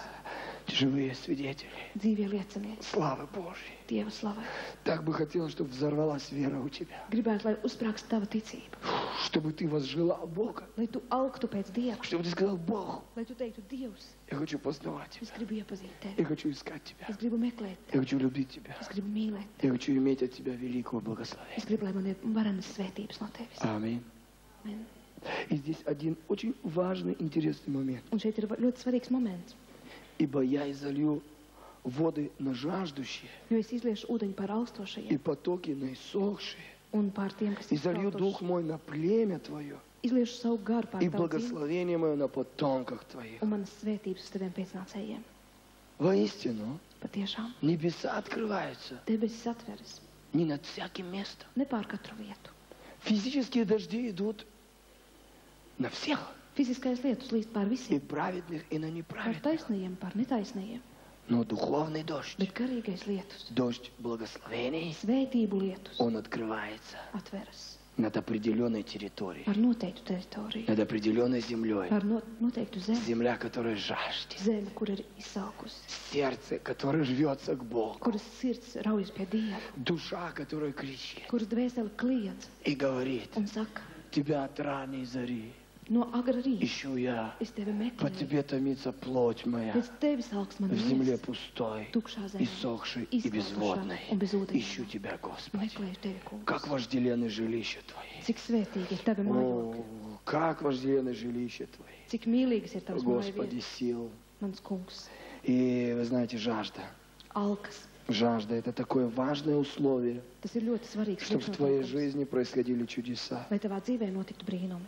Живые свидетели Dzīvie liecinieki, славы Божьей. Dieva slavai. Так бы хотелось, чтобы взорвалась вера у тебя. Gribētu, lai uzsprāgst tava ticība. Чтобы ты возжелал Бога. Lai tu augtu pēc Dieva. Чтобы ты сказал: Бог, Lai tu teiktu, Dievs, я хочу познавать Тебя. es gribu iepazīt tevi. Я хочу искать Тебя. Es gribu meklēt Я tevi. хочу любить Тебя. Es gribu mīlēt Я tevi. хочу иметь от Тебя великого благословения. Es gribu, lai man ir varenas svētības no tevis. Аминь. Amen. И здесь один очень важный, интересный момент. Un šeit ir ļoti svarīgs moments. Ибо я изолью воды на жаждущие Jo es izliešu ūdeņu pār и augstošajiem потоки на иссохшие. un pār tiem, kas ir Изолью Дух izsaukuši. мой на племя Твое Izliešu savu garu pār и tavu dzīvi благословение мое на потомках Твоих. un manas svētības uz taviem pēcnācējiem. Воистину, Patiešām. небеса открываются Debesis atveras. не над всяким местом. Ne pār katru vietu. Физические дожди идут на всех. Fiziskais lietus līdz pār И visiem. праведных, и на Pār неправедных. taisnajiem, pār netaisnajiem. Но духовный дождь, Bet garīgais lietus. дождь благословений, Svētību lietus. он открывается Atveras. над определенной территорией, Ar noteiktu teritoriju. над определенной землей. Ar noteiktu zemi. Земля, которая жаждет. Zeme, kur ir izsaukusi. Сердце, которое рвется к Богу. Kuras sirds raujas pie Dieva. Душа, которая кричит Kuras dvēseli kliedz и говорит: un saka, тебя от ранней зари no agra rīta ищу я. es tevi По meklēju. тебе томится плоть моя Pēc tevis augs man в земле miers. пустой, Tukšā zemē. иссохшей и Izsaukušā безводной. un bez ūdeņiem. Ищу тебя, Господи. Meklēju tevi, kungs. Как вожделенны жилища Твои. Cik svētīgi ir tavi mājokļi. О, как вожделенны жилища Твои. Cik mīlīgas ir tavas Господи, mājvietas, сил. mans kungs. И вы знаете, жажда. Alkas. Жажда – это такое важное условие, Tas ir ļoti svarīgs чтобы в твоей priekšnoteikums, жизни происходили чудеса. lai tavā dzīvē notiktu brīnumi.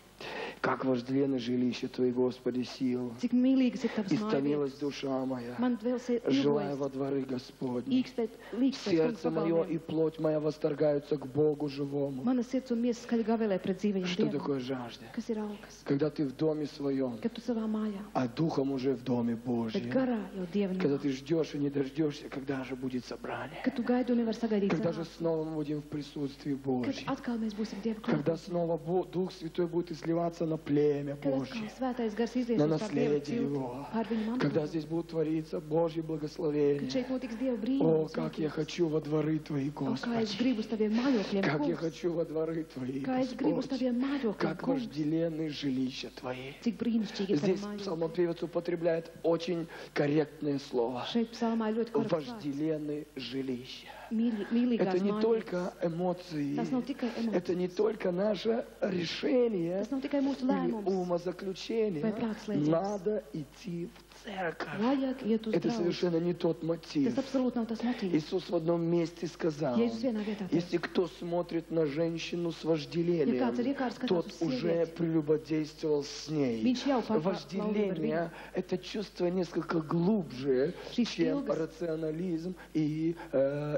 Как вожделенны жилища Твои, Господи, сил. Cik mīlīgas ir tavas Истомилась mājvietas. душа моя, Man dvēls ir желая ilgojas, во дворы Господни. līdz pēc Сердце мое и kunga плоть моя восторгаются к Богу живому. Mana sirds un miesa skaļi gavēlē pret dzīvajiem Что dievam. такое жажда? Kas ir alkas? Когда ты в доме своем, Kad tu savā mājā, а духом уже в доме bet Божьем. garā jau dieva Когда nav. ты ждешь и не дождешься, когда же будет собрание. Kad tu gaidi un nevar sagaidīt Когда же sanāksmi. снова мы будем в присутствии Kad Божьем. atkal mēs būsim dieva Когда klātbūtnē. снова Дух Святой будет изливаться на племя Kad atkal Божье. svētais gars izies На uz tā dieva наследие cilti Его. pār viņu Когда mantojumu. здесь будет твориться Божье Kad благословение. šeit notiks dieva О, brīnums. как я хочу во дворы Твои, Kā es Господи. gribu uz taviem mājokļiem, Как я kungs. хочу во дворы Твои, Kā es gribu uz Господь. taviem mājokļiem, Как kungs. вожделенны жилища Твои. Cik brīnišķīgi ir tavi Здесь mājokļi. псалмопевец употребляет очень корректное слово. Šeit psalmā ir ļoti korekts vārds. Вожделенны жилища. Mīlīgās Это не mājokļi. только эмоции, Tas nav tikai это не emocijas. только наше решение Tas nav tikai mūsu или lēmums. умозаключение. Vai prātslēdziens. Надо идти в церковь. Vajag iet uz Это draugu. совершенно не тот мотив. Tas absolūti nav tas motīvs. Иисус в одном месте сказал: Jēzus vienā vietā teica, если кто смотрит на женщину с ja вожделением, kāds ir iekārts skatās тот uz уже sievieti, прелюбодействовал с ней. viņš jau pār Вожделение – это чувство несколько глубже, Šīs чем ilgas- рационализм и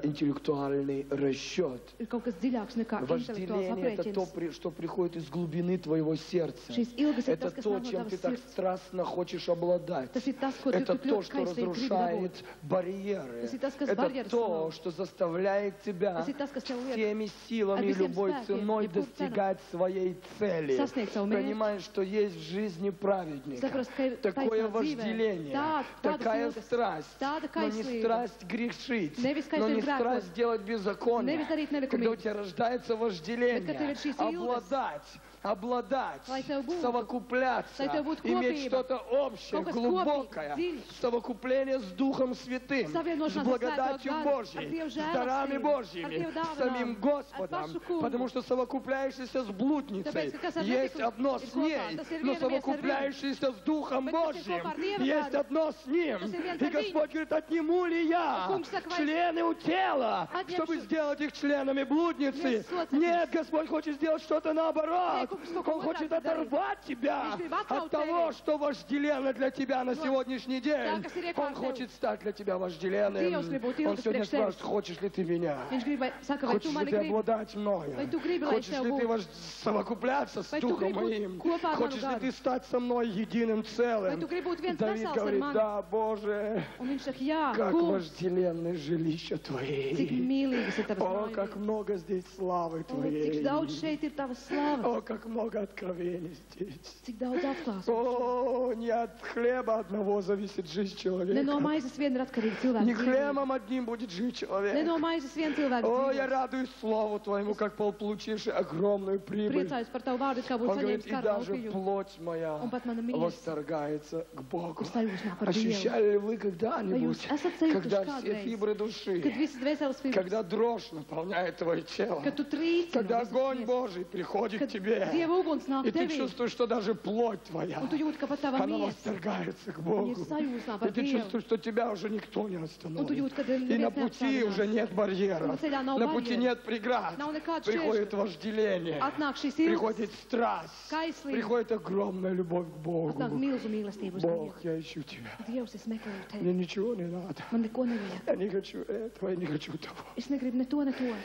интеллектуальный расчет. ir kaut kas dziļāks nekā intelektuāls Вожделение – это то, aprēķins. что приходит из глубины твоего сердца. Šīs ilgas ir Это tas, kas то, nāk no чем ты tavas так sirds. страстно хочешь обладать. Tas ir tas, ko tu Это tik то, ļoti что kaistīgi gribi разрушает dabūt. барьеры. Tas ir tas, kas Это barjeras то, salauž. что заставляет тебя Tas ir tas, kas tev liek всеми силами, ar visiem любой spēkiem, ценой jebkuru достигать своей цели. sasniegt savu mērķi. Понимаешь, что есть в жизни праведника Saprast, ka ir такое taisnā dzīvē вожделение, tādas такая ilgas, страсть, tāda но не kaislība. страсть грешить, Nevis но не kaitīt grēkot. страсть делать беззаконие. Nevis darīt Когда у nelikumību. тебя рождается Bet, kad tev вожделение, ir šīs ilgas, обладать, lai tev būtu, совокупляться, lai tev būtu иметь kopība, что-то общее, kaut kas глубокое, kopīgs, dziļš, совокупление с Духом Святым, с savienošanās ar благодатью Svēto garu, ar Божьей, Dievu с дарами žēlastību, ar Божьими, Dievu с dāvanām, самим ar Господом, pašu kungu. потому что совокупляющийся с блудницей Tāpēc, ka kas ar есть netikumu одно ir с kopā, ней, tas ir но viena viesa ar viņu. совокупляющийся с Духом Bet kas ir Божьим kopā ar Dieva есть garu, одно с Ним. tas ir viens И ar viņu. Господь говорит: отниму ли я Kungs saka, vai члены у тела, atņemšu- чтобы сделать их членами блудницы? Yes, locekļus. Нет, Господь хочет сделать что-то наоборот. Nē, kungs kaut ko Он хочет otrādi darīt. оторвать тебя Viņš grib atļaut от того, tevi. что вожделенно для тебя на No сегодняшний день. tā, kas ir iekārt Он tev. хочет стать для тебя вожделенным. Dievs grib būt Он ilgas сегодня priekš спрашивает: tevis. хочешь ли ты меня? Viņš grib, saka, vai tu Хочешь ли mani ты gribi? обладать мною? Vai tu gribi, lai es Хочешь tev ли ты būtu? совокупляться с Vai tu Духом gribi būt моим? kopā ar manu Хочешь ли garu? ты стать со мной единым целым? Vai tu gribi būt viens Давид vesels ar говорит: mani? да, Боже, Un viņš saka, jā, как kungs, вожделенны жилища cik Твои. mīlīgas ir tavas О, как mājvietas. много здесь славы O, cik daudz Твоей. šeit ir tavas slavas. О, как как много откровений здесь. Cik daudz atklāsmes. О, не от хлеба одного зависит жизнь человека. Ne no maizes vien ir atkarīga cilvēka Не dzīvība. хлебом одним будет жить Ne человек. no maizes vien cilvēka О, я dzīvība. радуюсь Слову Твоему, как получивший огромную прибыль. Priecājos par tavu vārdu, kā būtu Он говорит, saņēmis и karu даже laupījumu. плоть моя Un pat mana miesa восторгается к Богу. sajūsmā par Dievu. Ощущали ли вы Vai когда-нибудь, jūs esat sajutuši когда все kādreiz, фибры kad души, visas dvēseles fibras, когда дрожь наполняет твое тело, kad tu trīci когда no visas огонь miesas, Божий приходит к kad тебе, Dieva uguns nāk и ты tevī, чувствуешь, что даже плоть твоя, un tu jūti, ka pat tava она miesa восторгается к ir Богу. sajūsmā И par ты Dievu. чувствуешь, что тебя уже никто не Un tu остановит. jūti, ka И на neviens пути уже neapstādinās. нет барьеров, Un ceļā nav на пути barjeru. нет преград. Nav nekāds Приходит šķēršļu. вожделение, Atnāk šīs ilgas, приходит страсть, kaislība, приходит огромная любовь к Богу. atnāk milzu mīlestību uz Бог, Dievu. я ищу Тебя. Dievs, es meklēju Мне tevi. ничего не надо. Man neko nevajag. Я не хочу этого, я не хочу того. Es negribu ne to, ne to.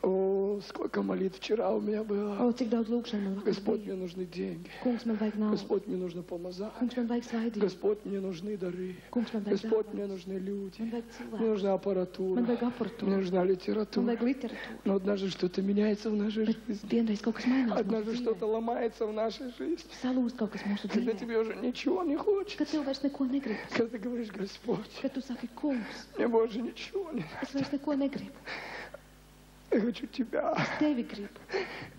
О, сколько молитв вчера у меня было. O, cik daudz lūgšanu man vakar Господь, bija. мне нужны деньги. Kungs, man vajag naudu. Господь, мне нужно помазать. Kungs, man vajag svaidību. Господь, мне нужны дары. Kungs, man vajag Господь, мне dāvanas. нужны люди. Man vajag Мне cilvēku. нужна аппаратура. Man vajag Мне aparatūru. нужна Man литература. vajag literatūru. Но однажды что-то меняется в нашей Bet жизни. vienreiz kaut kas mainās mūsu Однажды что-то dzīvē. ломается в нашей жизни. Salūst kaut kas mūsu Когда dzīvē. тебе уже nичего не Kad хочется. tev vairs neko negrib. Когда ты говоришь, Господь, Kad tu saki, kungs, мне больше ничего не надо. es vairs neko negribu. Я хочу Тебя. Es tevi gribu.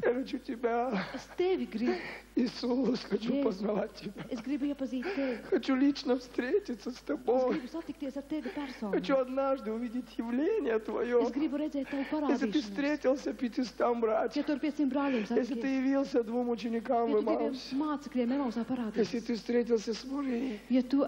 Я хочу Тебя. Es tevi gribu. Иисус, хочу Jēzus. познавать Тебя. Es gribu iepazīt tevi. Хочу лично встретиться с Es Тобой. gribu satikties ar tevi Хочу personīgi. однажды увидеть явление Твое. Es gribu redzēt tavu Если Ты parādīšanos. встретился 500 Ja братьев, tur 500 brāļiem если Ты satikies, явился 2 ученикам ja в tu diviem Имаусе, mācekļiem Emausā если parādījies, Ты встретился с Марией, ja tu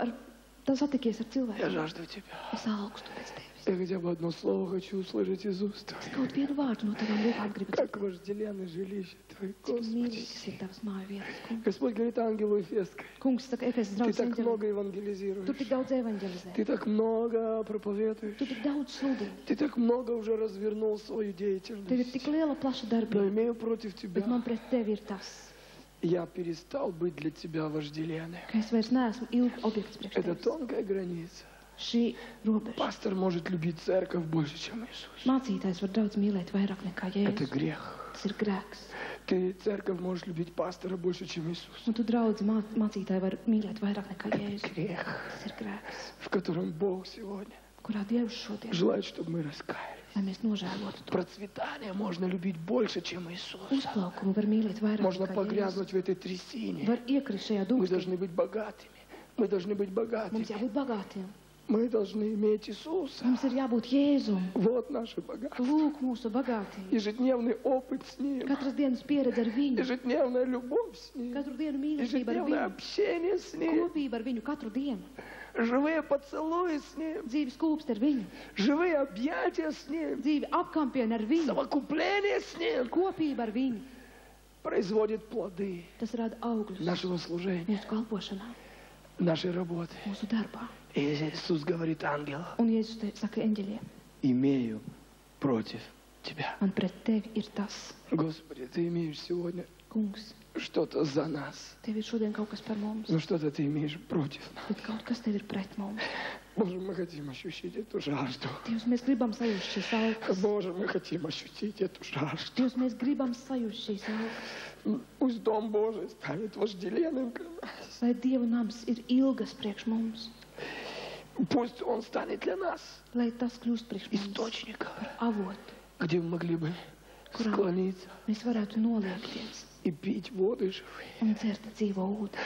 satikies ar я cilvēkiem, жажду Тебя. es augstu pēc tevis. Я хотя бы одно слово хочу услышать из уст Es Твоих. kaut vienu vārdu no tavām lūpām gribu dzirdēt. Как вожделенное жилище Твое, Cik Господи. mīlīgas ir tavas māju vietas, kungs. Господь говорит ангелу Ефесской, Kungs saka, Efesas Ты draugs так eņģelim, много tu евангелизируешь, tik daudz evaņģelizē, Ты так много tu проповедуешь, tik daudz sludini, Ты так много уже развернул свою tev ir деятельность. tik liela plaša Но darbība, имею против bet Тебя. man pret tevi ir tas, Я перестал быть для Тебя вожделенным. ka es vairs neesmu ilgi objekts priekš Это tevis. тонкая граница. Šī robeža. Пастор может любить церковь больше, чем Иисус. Mācītājs var daudz mīlēt vairāk nekā Это Jēzus. грех. Tas ir grēks. Ты, церковь, можешь любить пастора больше, чем Иисус. Un tu draudzi mācītāji var mīlēt vairāk nekā Jēzus. Грех, Tas ir grēks, в котором Бог сегодня kurā Dievs šodien, желает, чтобы мы раскаялись. lai mēs nožēlotu to. Процветание можно любить больше, чем Иисус. Uzplaukumu var mīlēt vairāk Можно nekā Jēzus. погрязнуть в этой трясине. Var iekrist šajā Мы dūkstī. должны быть богатыми. Мы должны быть богатыми. Mums jābūt bagātiem. Мы должны иметь Иисуса. Mums ir jābūt Jēzum. Вот наше богатство. Lūk mūsu bagātību. Ежедневный опыт с Ним. Katras dienas pieredze ar viņu. Ежедневная любовь с Ним. Katru dienu mīlestība ar Ежедневное viņu. общение с Ним. Kopība ar viņu katru dienu. Живые поцелуи с Ним. Dzīves kūpst ar viņu. Живые объятия с Ним. Dzīve apkampiena ar viņu. Совокупление с Ним. Kopība ar viņu. Производит плоды Tas rada augļus нашего служения, mūsu kalpošanā, нашей работы. mūsu darbā. И Иисус говорит ангелу: Un Jēzus te saka eņģeļiem, имею против тебя. man pret tevi ir tas, Господи, Ты имеешь сегодня kungs, что-то за нас. tev ir šodien kaut kas par mums, Но что-то Ты имеешь против нас. bet kaut kas tev ir pret mums. Боже, мы хотим ощутить эту жажду. Dievs, mēs gribam sajust šīs algas. Боже, мы хотим ощутить эту жажду. Dievs, mēs gribam sajust šīs algas. Пусть Дом Божий станет вожделенным для нас. Lai Dieva nams ir ilgas priekš mums, Пусть Он станет для нас lai tas kļūst priekš mums источником, avot, где мы могли бы склониться mēs varētu noliekties и пить воды живые, un dzert dzīvo ūdeni,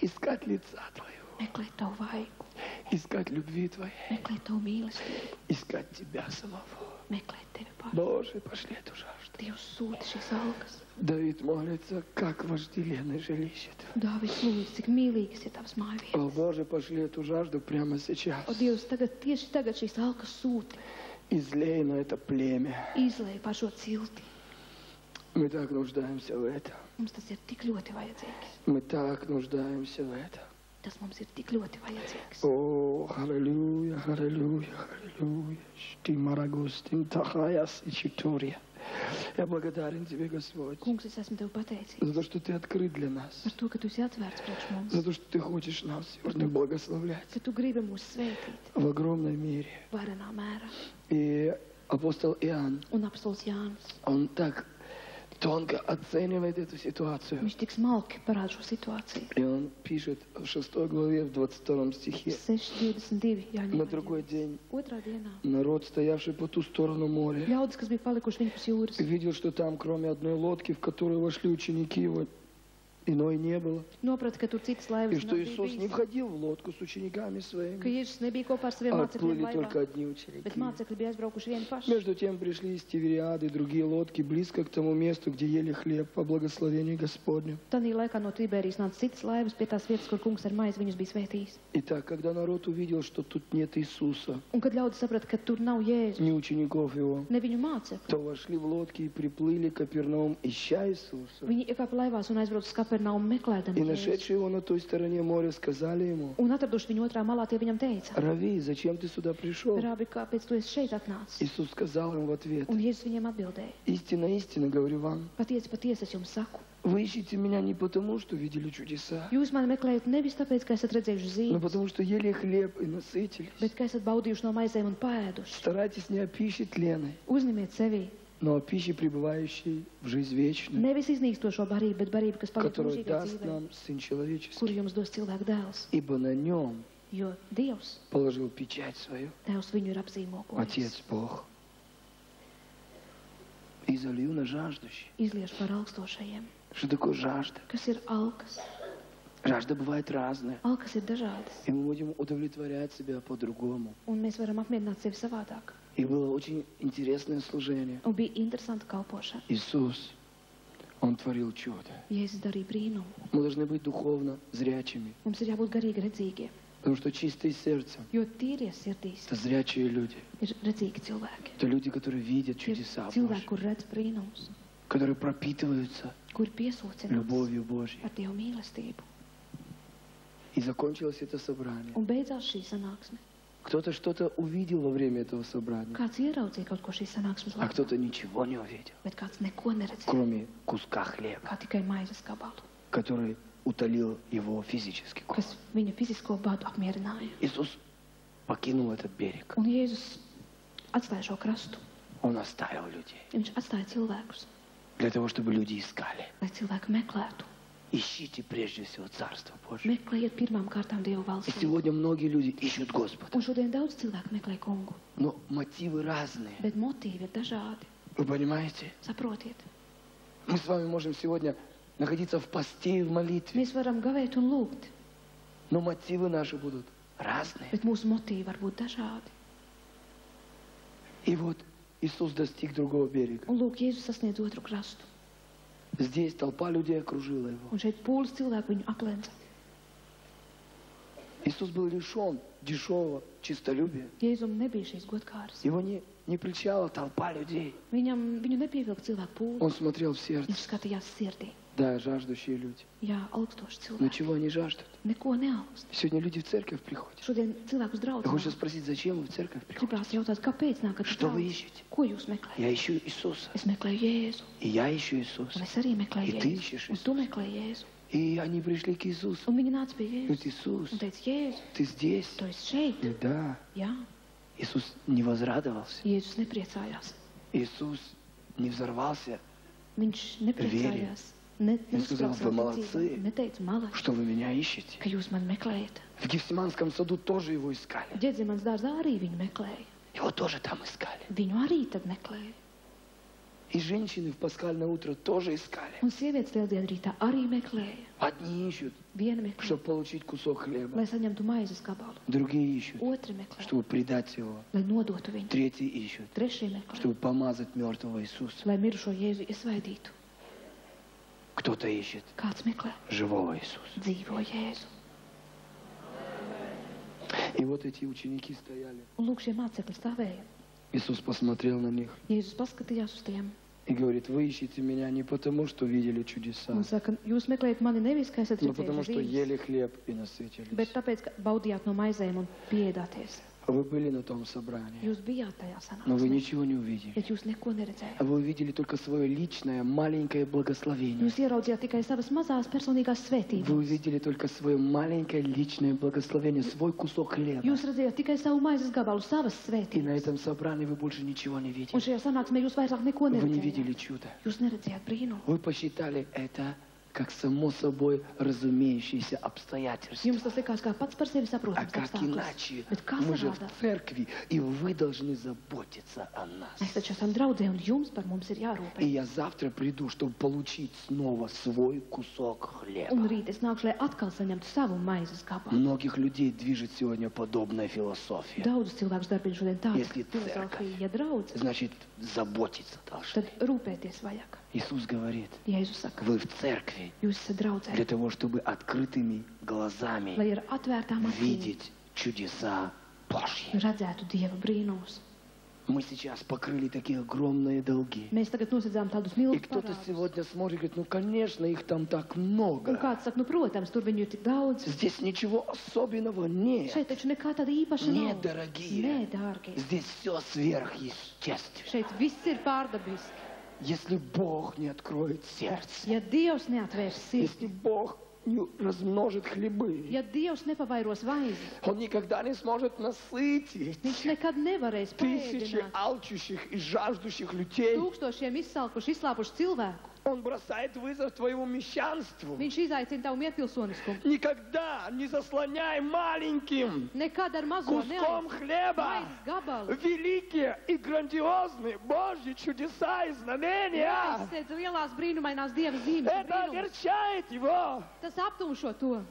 искать лица Твоего, meklēt tavu vaigu, искать любви Твоей, meklēt tavu mīlestību, искать Тебя самого. meklēt tevi pašu. Боже, пошли эту жажду. Dievs sūta šīs algas. Давид молится, как вожделенное жилище Твое. Dāvids lūdz, cik mīlīgas ir tavas māju О, vietas. Боже, пошли эту жажду прямо сейчас. O Dievs, tieši tagad šīs algas sūti, Излей на это племя. izlēja par šo cilti. Мы так нуждаемся в этом. Mums tas ir tik ļoti vajadzīgs. Мы так нуждаемся в этом. Tas mums ir tik ļoti vajadzīgs. О, аллилуйя, аллилуйя, аллилуйя. Штимарагустин тахаяс и читурия. Я благодарен Тебе, Господь, Kungs, es esmu Tev pateicīgs за то, что Ты открыт для нас, par to, ka Tu esi atvērts priekš mums, за то, что Ты хочешь нас сегодня благословлять ka Tu gribi mūs svētīt в огромной мере. varenā mērā. И апостол Иоанн, Un apstols Jānis, он так тонко оценивает эту ситуацию. Viņš tik smalki parāda šo situāciju. И он пишет в 6 главе, в 22 стихе. 6:22 Jāņa На другой день otrā dienā народ, стоявший по ту сторону моря, ļaudis, kas bija palikuši viņpus jūras, видел, что там, кроме одной лодки, в которую вошли ученики его, иной не было. noprata, ka tur citas И laivas что nav Иисус не bijis, входил в лодку с учениками ka своими, Jēzus nebija kopā ar saviem а mācekļiem отплыли только laivā, одни bet ученики. mācekļi bija aizbraukuši vieni paši. Между тем пришли из Тивериады и другие лодки близко к тому месту, где ели хлеб по благословению Господню. Tanī laikā no Tiberijas nāca citas laivas pie tās vietas, kur kungs ar maizi viņus bija svētījis. Итак, когда народ увидел, что тут нет Иисуса, Un kad ļaudis saprata, ka tur nav Jēzus, ни учеников его, ne viņu mācekļi, то вошли в лодки и приплыли к Капернаум, ища Иисуса. viņi iekāpa laivās un aizbrauca uz Kapernaumu meklēdami И Jēzu. нашедшие его на той стороне моря сказали ему: Un atraduši viņu otrā malā, tie viņam teica: Рави, зачем ты сюда пришел? Rabi, kāpēc tu esi šeit atnācis? Иисус сказал им в ответ: Un Jēzus viņiem atbildēja: Истинно, истинно говорю вам, Patiesi, patiesi es jums saku, вы ищете меня не потому, что видели чудеса, jūs mani meklējat nevis tāpēc, ka esat redzējuši но zīmes, потому, что ели хлеб и насытились. bet ka esat baudījuši no maizēm un pēduši. Старайтесь не о пище тленной, Uzņemiet sevī но о пище, пребывающей в жизнь вечную, nevis iznīkstošo barību, bet barību, kas paliek которую mūžīgā даст dzīvē, нам Сын Человеческий. kuru jums dos cilvēku dēls. Ибо на нем Jo Dievs, положил печать свою Tēvs viņu ir apzīmogojis. Отец Бог. И залью на жаждущих. Izliešu par augstošajiem. Что такое жажда? Kas ir alkas? Жажда бывает разная. Alkas ir dažādas, И мы будем удовлетворять себя по-другому. un mēs varam apmierināt sevi savādāk. И было очень интересное служение. Un bija interesanta kalpošana. Иисус, Он творил чудо. Jēzus darīja brīnumu. Мы должны быть духовно зрячими. Mums ir jābūt garīgi redzīgiem, Потому что чистые сердцем jo tīrie sirdīs — это зрячие люди. ir redzīgi cilvēki. Это люди, которые видят Ir чудеса cilvēki, Божьи, kur redz brīnumus, которые пропитываются kuri piesūcinās любовью Божьей. ar Dievu mīlestību. И закончилось это собрание. Un beidzās šī sanāksme. Кто-то что-то увидел во время этого собрания, Kāds ieraudzīja kaut ko šīs sanāksmes а laikā, кто-то ничего не увидел, bet kāds neko neredzēja, кроме куска хлеба, kā tikai maizes gabalu, который утолил его физический голод. kas viņa fizisko badu apmierināja. Иисус покинул этот берег. Un Jēzus atstāja šo krastu. Он оставил людей Viņš atstāja cilvēkus, для того, чтобы люди искали. lai cilvēki meklētu. Ищите прежде всего Царство Божие. Meklējiet pirmām kārtām Dievu И valstību. сегодня многие люди ищут Господа. Un šodien daudz cilvēku meklē kungu, Но мотивы разные. bet motīvi ir dažādi. Вы понимаете? Saprotiet, Мы с вами можем сегодня находиться в посте и в молитве. mēs varam gavēt un lūgt, Но мотивы наши будут разные. bet mūsu motīvi var būt dažādi. И вот Иисус достиг другого берега. Un lūk, Jēzus sasniedz otru krastu. Здесь толпа людей окружила его. Un šeit pūlis cilvēku viņu aplenca. Иисус был лишен дешевого честолюбия. Jēzum nebija šīs godkāras. Его не прельщала толпа людей. Viņu nepievilka cilvēku pūlis. Он смотрел в Viņš сердце. skatījās sirdī. Да, жаждущие люди. Jā, augstoši Но cilvēki. чего они жаждут? Neko neaugst. Сегодня люди в церковь приходят. Šodien cilvēkus Я draudz. хочу спросить, зачем вы в церковь приходите? Gribās jautāt, kāpēc nākat uz Что вы draudzi? ищете? Ko jūs meklējat? Я ищу Иисуса. Es meklēju Jēzu. И я ищу Иисуса. Un es arī meklēju И ты Jēzu. ищешь Un tu meklēji Jēzu. И они пришли к Иисусу. Un viņi nāca pie Говорит: Jēzus. Иисус, Un teica, Jēzu, ты здесь? tu esi šeit. Да. Jā, Иисус не возрадовался. Jēzus nepriecājās. Иисус не взорвался, Viņš nepriecājās. сказал: «Вы молодцы, Neteica, malā, что вы меня ищете. ka jūs mani meklējat. В Гефсиманском саду тоже его искали. Ģedzimans dārzā arī viņu meklēja. Его тоже там искали. Viņu arī tad meklēja. И женщины в пасхальное утро тоже искали. Un sievietes lieldienu rītā arī meklēja. Одни ищут, Viena meklēja, чтобы получить кусок хлеба. lai saņemtu maizes gabalu. Другие ищут, Otra meklēja, чтобы предать его. lai nodotu viņu. Третьи ищут, Trešie meklēja, чтобы помазать мертвого Иисуса. lai mirušo Jēzu iesvaidītu. Кто-то ищет Kāds meklē живого Иисуса. dzīvo Jēzu. И вот эти ученики стояли. Un lūk, šie mācekļi stāvēja. Иисус посмотрел на них Jēzus paskatījās uz tiem и говорит: вы ищете меня не потому, что видели чудеса, un saka, jūs meklējat mani nevis, ka esat но потому, redzējuši что zīmes, ели хлеб и насытились. bet tāpēc, ka baudījāt no maizēm un pieēdāties. Вы были на том собрании, Jūs bijāt tajā но вы sanāksmē, ничего не увидели. bet jūs neko neredzējāt. Вы увидели только свое личное маленькое благословение. Jūs ieraudzījāt tikai savas mazās personīgās Вы svētības. увидели только свое маленькое личное благословение, свой кусок хлеба. Jūs redzējāt tikai savu maizes gabalu, savas И на svētības. этом собрании вы больше ничего не Un видели. šajā sanāksmē jūs vairāk neko Вы не видели neredzējāt. чуда. Jūs neredzējāt brīnumu. Вы посчитали это как само собой разумеющееся обстоятельство. Jums tas likās kā pats par sevi А saprotams как apstākļus. иначе? Bet kā Мы же в savādāk? церкви, и вы должны заботиться о нас. Mēs taču esam draudzē un jums par mums ir И jārūpē. я завтра приду, чтобы получить снова свой кусок хлеба. Un rīt es nākšu, lai atkal saņemtu savu maizes gabalu. Многих людей движет сегодня подобная философия. Daudzus cilvēkus darbina šodien tāda Если filozofija, ja draudz, Значит, заботиться должны. tad rūpēties vajag. Иисус говорит, Jēzus saka, вы в церкви jūs esat draudzē, для того, чтобы открытыми глазами lai ar atvērtām acīm видеть чудеса Божьи. redzētu Dieva brīnumus. Мы сейчас покрыли такие огромные долги. Mēs tagad nosedzām tādus И milzus кто-то parādus. сегодня смотрит и говорит, ну, конечно, их там так Un много. kāds saka, nu, protams, tur viņu ir tik daudz. Здесь ничего особенного нет. Šeit taču nekā tāda īpaša Нет, nav. дорогие. Nē, dārgie. Здесь все сверхъестественно. Šeit viss ir pārdabiski. Если Бог не откроет сердце, Ja Dievs neatvērs sirdi, если Бог не размножит хлебы, ja Dievs nepavairos vaizi, Он никогда не сможет насытить viņš nekad nevarēs тысячи paēdināt алчущих и жаждущих людей. tūkstošiem izsalkuši, izslāpuši cilvēku. Он бросает вызов твоему мещанству. Viņš izaicina tavu miepilsoniskumu. Никогда не заслоняй маленьким Nekad ar mazo куском хлеба maizes gabalu. великие и грандиозные Божьи чудеса и знамения. Aizsēdz lielās brīnumainās Dieva zīmes. un Это brīnumus. огорчает его. Tas aptumšo to.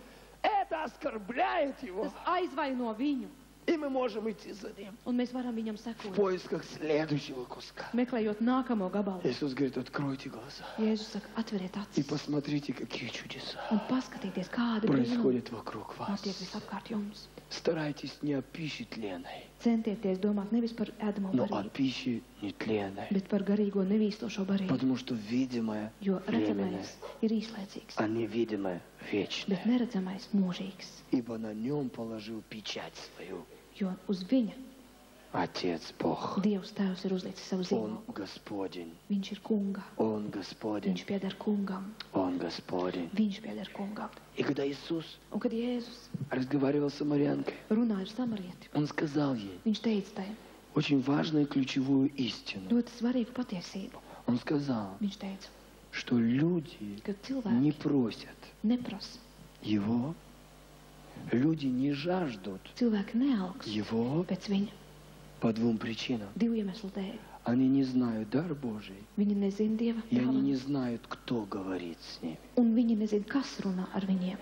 Это оскорбляет его. Tas aizvaino viņu. И мы можем идти за ним Un mēs varam viņam в sekot. поисках следующего куска. Meklējot nākamo gabalu. Иисус говорит, откройте глаза Jēzus saka, atveriet и acis посмотрите, какие чудеса un paskatieties, kādi brīnumi происходят вокруг вас. notiek visapkārt jums. Старайтесь не о пище тленной, Centieties domāt nevis par ēdamo но о barību, пище нетленной. bet par garīgo nevīstošo barību. Потому что видимое Jo временное, redzamais ir īslaicīgs, а невидимое вечное. bet neredzamais mūžīgs. Ибо на нем положил печать свою Jo uz viņa Отец Бог. Dievs Tēvs ir uzlicis savu Он zīmogu. Господень, Viņš ir kunga. Он Господень, Viņš pieder kungam. Он Господень. Viņš pieder kungam. И когда Иисус Un kad Jēzus разговаривал с самарянкой, runāja ar samarieti, Он сказал ей viņš teica tai очень важную ключевую истину. ļoti svarīgu patiesību. Он сказал, Viņš teica, что люди ka не cilvēki просят neprasa, Его, люди не жаждут cilvēki neaugs Его pēc viņa по двум причинам. divu iemeslu dēļ. Они не знают дар Божий, Viņi nezina Dieva и они не dāvanu, знают, кто говорит с ними. un viņi nezina, kas runā ar viņiem.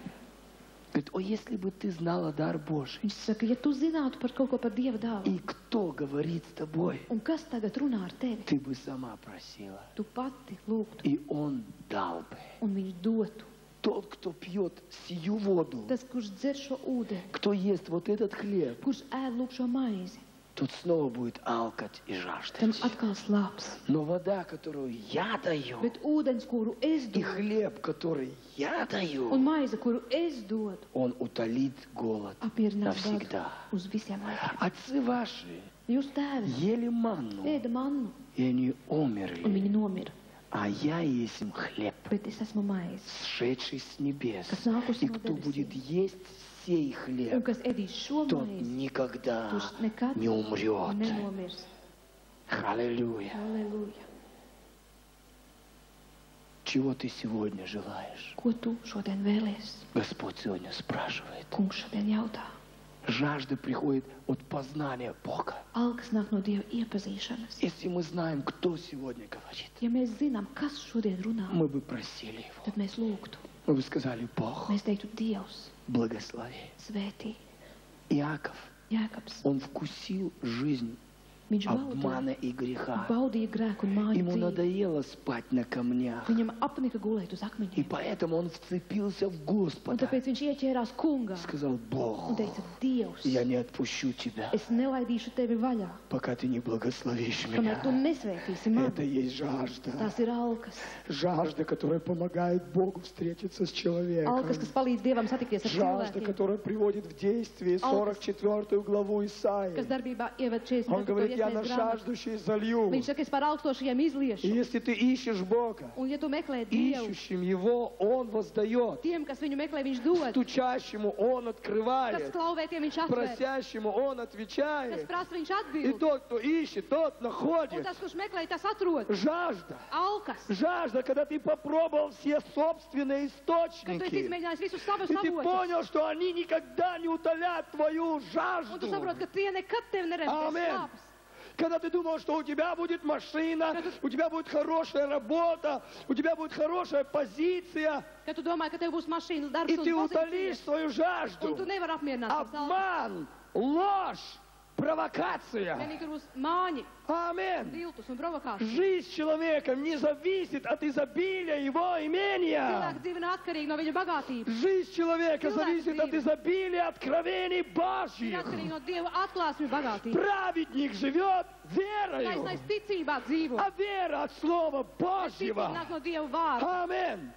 Говорит, о, если бы ты знала дар Божий, Viņš saka, ja tu zinātu par kaut ko par Dieva dāvanu, и кто говорит с тобой, un kas tagad runā ar tevi, ты бы сама просила, tu pati lūgtu, и Он дал бы. un viņš dotu. Тот, кто пьет сию воду, Tas, kurš dzer šo ūdeni, кто ест вот этот хлеб, kurš ēd lūk šo maizi, тот снова будет алкать и tam жаждать. atkal slāps. Но вода, которую я даю, Bet ūdens, kuru es и dodu, хлеб, который я un даю, maize, kuru es dodu, он утолит голод apmierinās badu навсегда. uz visiem laikiem. Отцы ваши Jūs tēvi ели манну, ēda mannu, и они un умерли. viņi nomira. А я есть им хлеб, Bet es esmu maize, сшедший с небес. kas nākusi И no кто будет debesīm. есть сей Un хлеб, kas ēdīs šo тот maizi, никогда kurš nekad не умрет. nenomirs. Аллилуйя. Halleluja! Чего ты сегодня желаешь? Ko tu šodien vēlies? Господь сегодня спрашивает. Kungs šodien jautā. Жажда приходит от познания Бога. Alkas nāk no Dieva iepazīšanas. Если мы знаем, кто сегодня говорит, Ja mēs zinām, kas šodien runā, мы бы просили Его. tad mēs lūgtu. Мы бы сказали, Бог, Mēs teiktu, Dievs, благослови. svētī. Иаков, Jēkabs, он вкусил жизнь обмана и греха. Baudīja grēku un māju Ему dzīvi. надоело спать на камнях. Viņam apnika gulēt uz И akmeņiem. поэтому он вцепился в Un Господа. tāpēc viņš ieķērās kungā Сказал: un Бог, teica, Dievs, я не отпущу тебя, es nelaidīšu tevi vaļā, пока ты не благословишь kamēr tu меня. nesvētīsi Это mani. есть жажда. Tās ir alkas. Жажда, которая помогает Богу встретиться с человеком. Alkas, kas palīdz Dievam satikties ar Жажда, cilvēkiem. которая приводит в действие 44 главу Kas Исаии. darbībā ieved 40. Он говорит: я на grāmatu. жаждущий залью. Viņš saka, es par augstošajiem И izliešu. если ты ищешь Бога, Un ja tu meklē Dievu, ищущим Его Он воздает. tiem, kas viņu meklē, viņš dod. Стучащему Он Kas открывает. klauvē, tiem viņš atver. Просящему Он Kas отвечает. prasa, viņš И atbild. тот, кто ищет, тот Un находит. tas, kurš meklē, tas atrod. Жажда. Alkas. Жажда, когда ты попробовал все собственные Kad tu esi источники. izmēģinājis visus savus И ты avotus. понял, что они никогда не утолят твою Un tu жажду. saproti, ka tie nekad tevi neredzēs Amen. slāpes. Когда ты думал, что у тебя будет машина, у тебя будет хорошая работа, у тебя будет хорошая позиция, Kad tu domā, ka tev būs mašīnas darbs и un ты утолишь pozīcijas, свою un жажду. tu nevari apmierināt savas alkas. Обман, ложь, провокация. Vienīgi tur būs māņi, Аминь. viltus un provokācijas. Жизнь человека не зависит от изобилия его имения. Cilvēka dzīve nav atkarīga no viņa bagātības. Жизнь человека Cilvēka зависит от dzīve. изобилия откровений Viņa Божьих. atkarīga no Dieva atklāsmju bagātības. Праведник живет верою, Taisnais ticībā dzīvo. а вера от Слова Ticība Божьего. nāk no Dieva vārda. Аминь.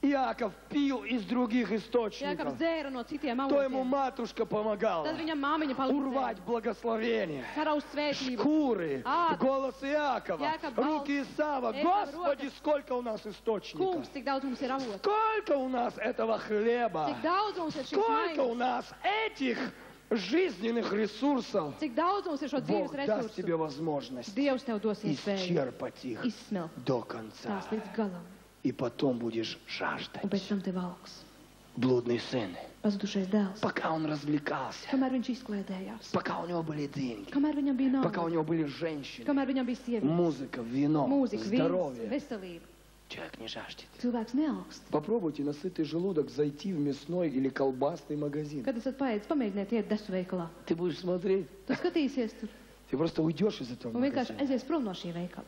Иаков пил из других Jākap источников. dzēra no citiem То ему avotiem. матушка помогала Tad viņam māmiņa урвать palīdzēja. благословение. Saraust svētību. Шкуры, Ādas, голос Иакова, Jākap руки Исава. Иакова Господи, rokas. сколько у нас источников. Kungs, cik daudz mums ir avotu. Сколько у нас этого хлеба. Cik daudz mums ir šīs Сколько у maiņas. нас этих жизненных ресурсов. Cik daudz mums ir šo dzīves Бог даст тебе resursu. возможность Dievs tev dos iespēju исчерпать их izsmelt до конца. tās līdz galam. И потом будешь жаждать. Un pēc tam tev augs. Блудный сын. Pazudušais dēls. Пока он развлекался, Kamēr viņš izklaidējās. пока у него были деньги, Kamēr viņam bija пока у nauda. него были женщины, Kamēr viņam bija sievietes. музыка, вино, Mūzika, vīns, здоровье, veselība. человек не жаждет. Cilvēks neaugst. Попробуйте на сытый желудок зайти в мясной или колбасный магазин. Kad esat paēdis, pamēģiniet iet desu veikalā. Ты будешь смотреть, Tu skatīsies tur ты просто уйдешь из этого un vienkārši магазина. aizies prom no šī veikala.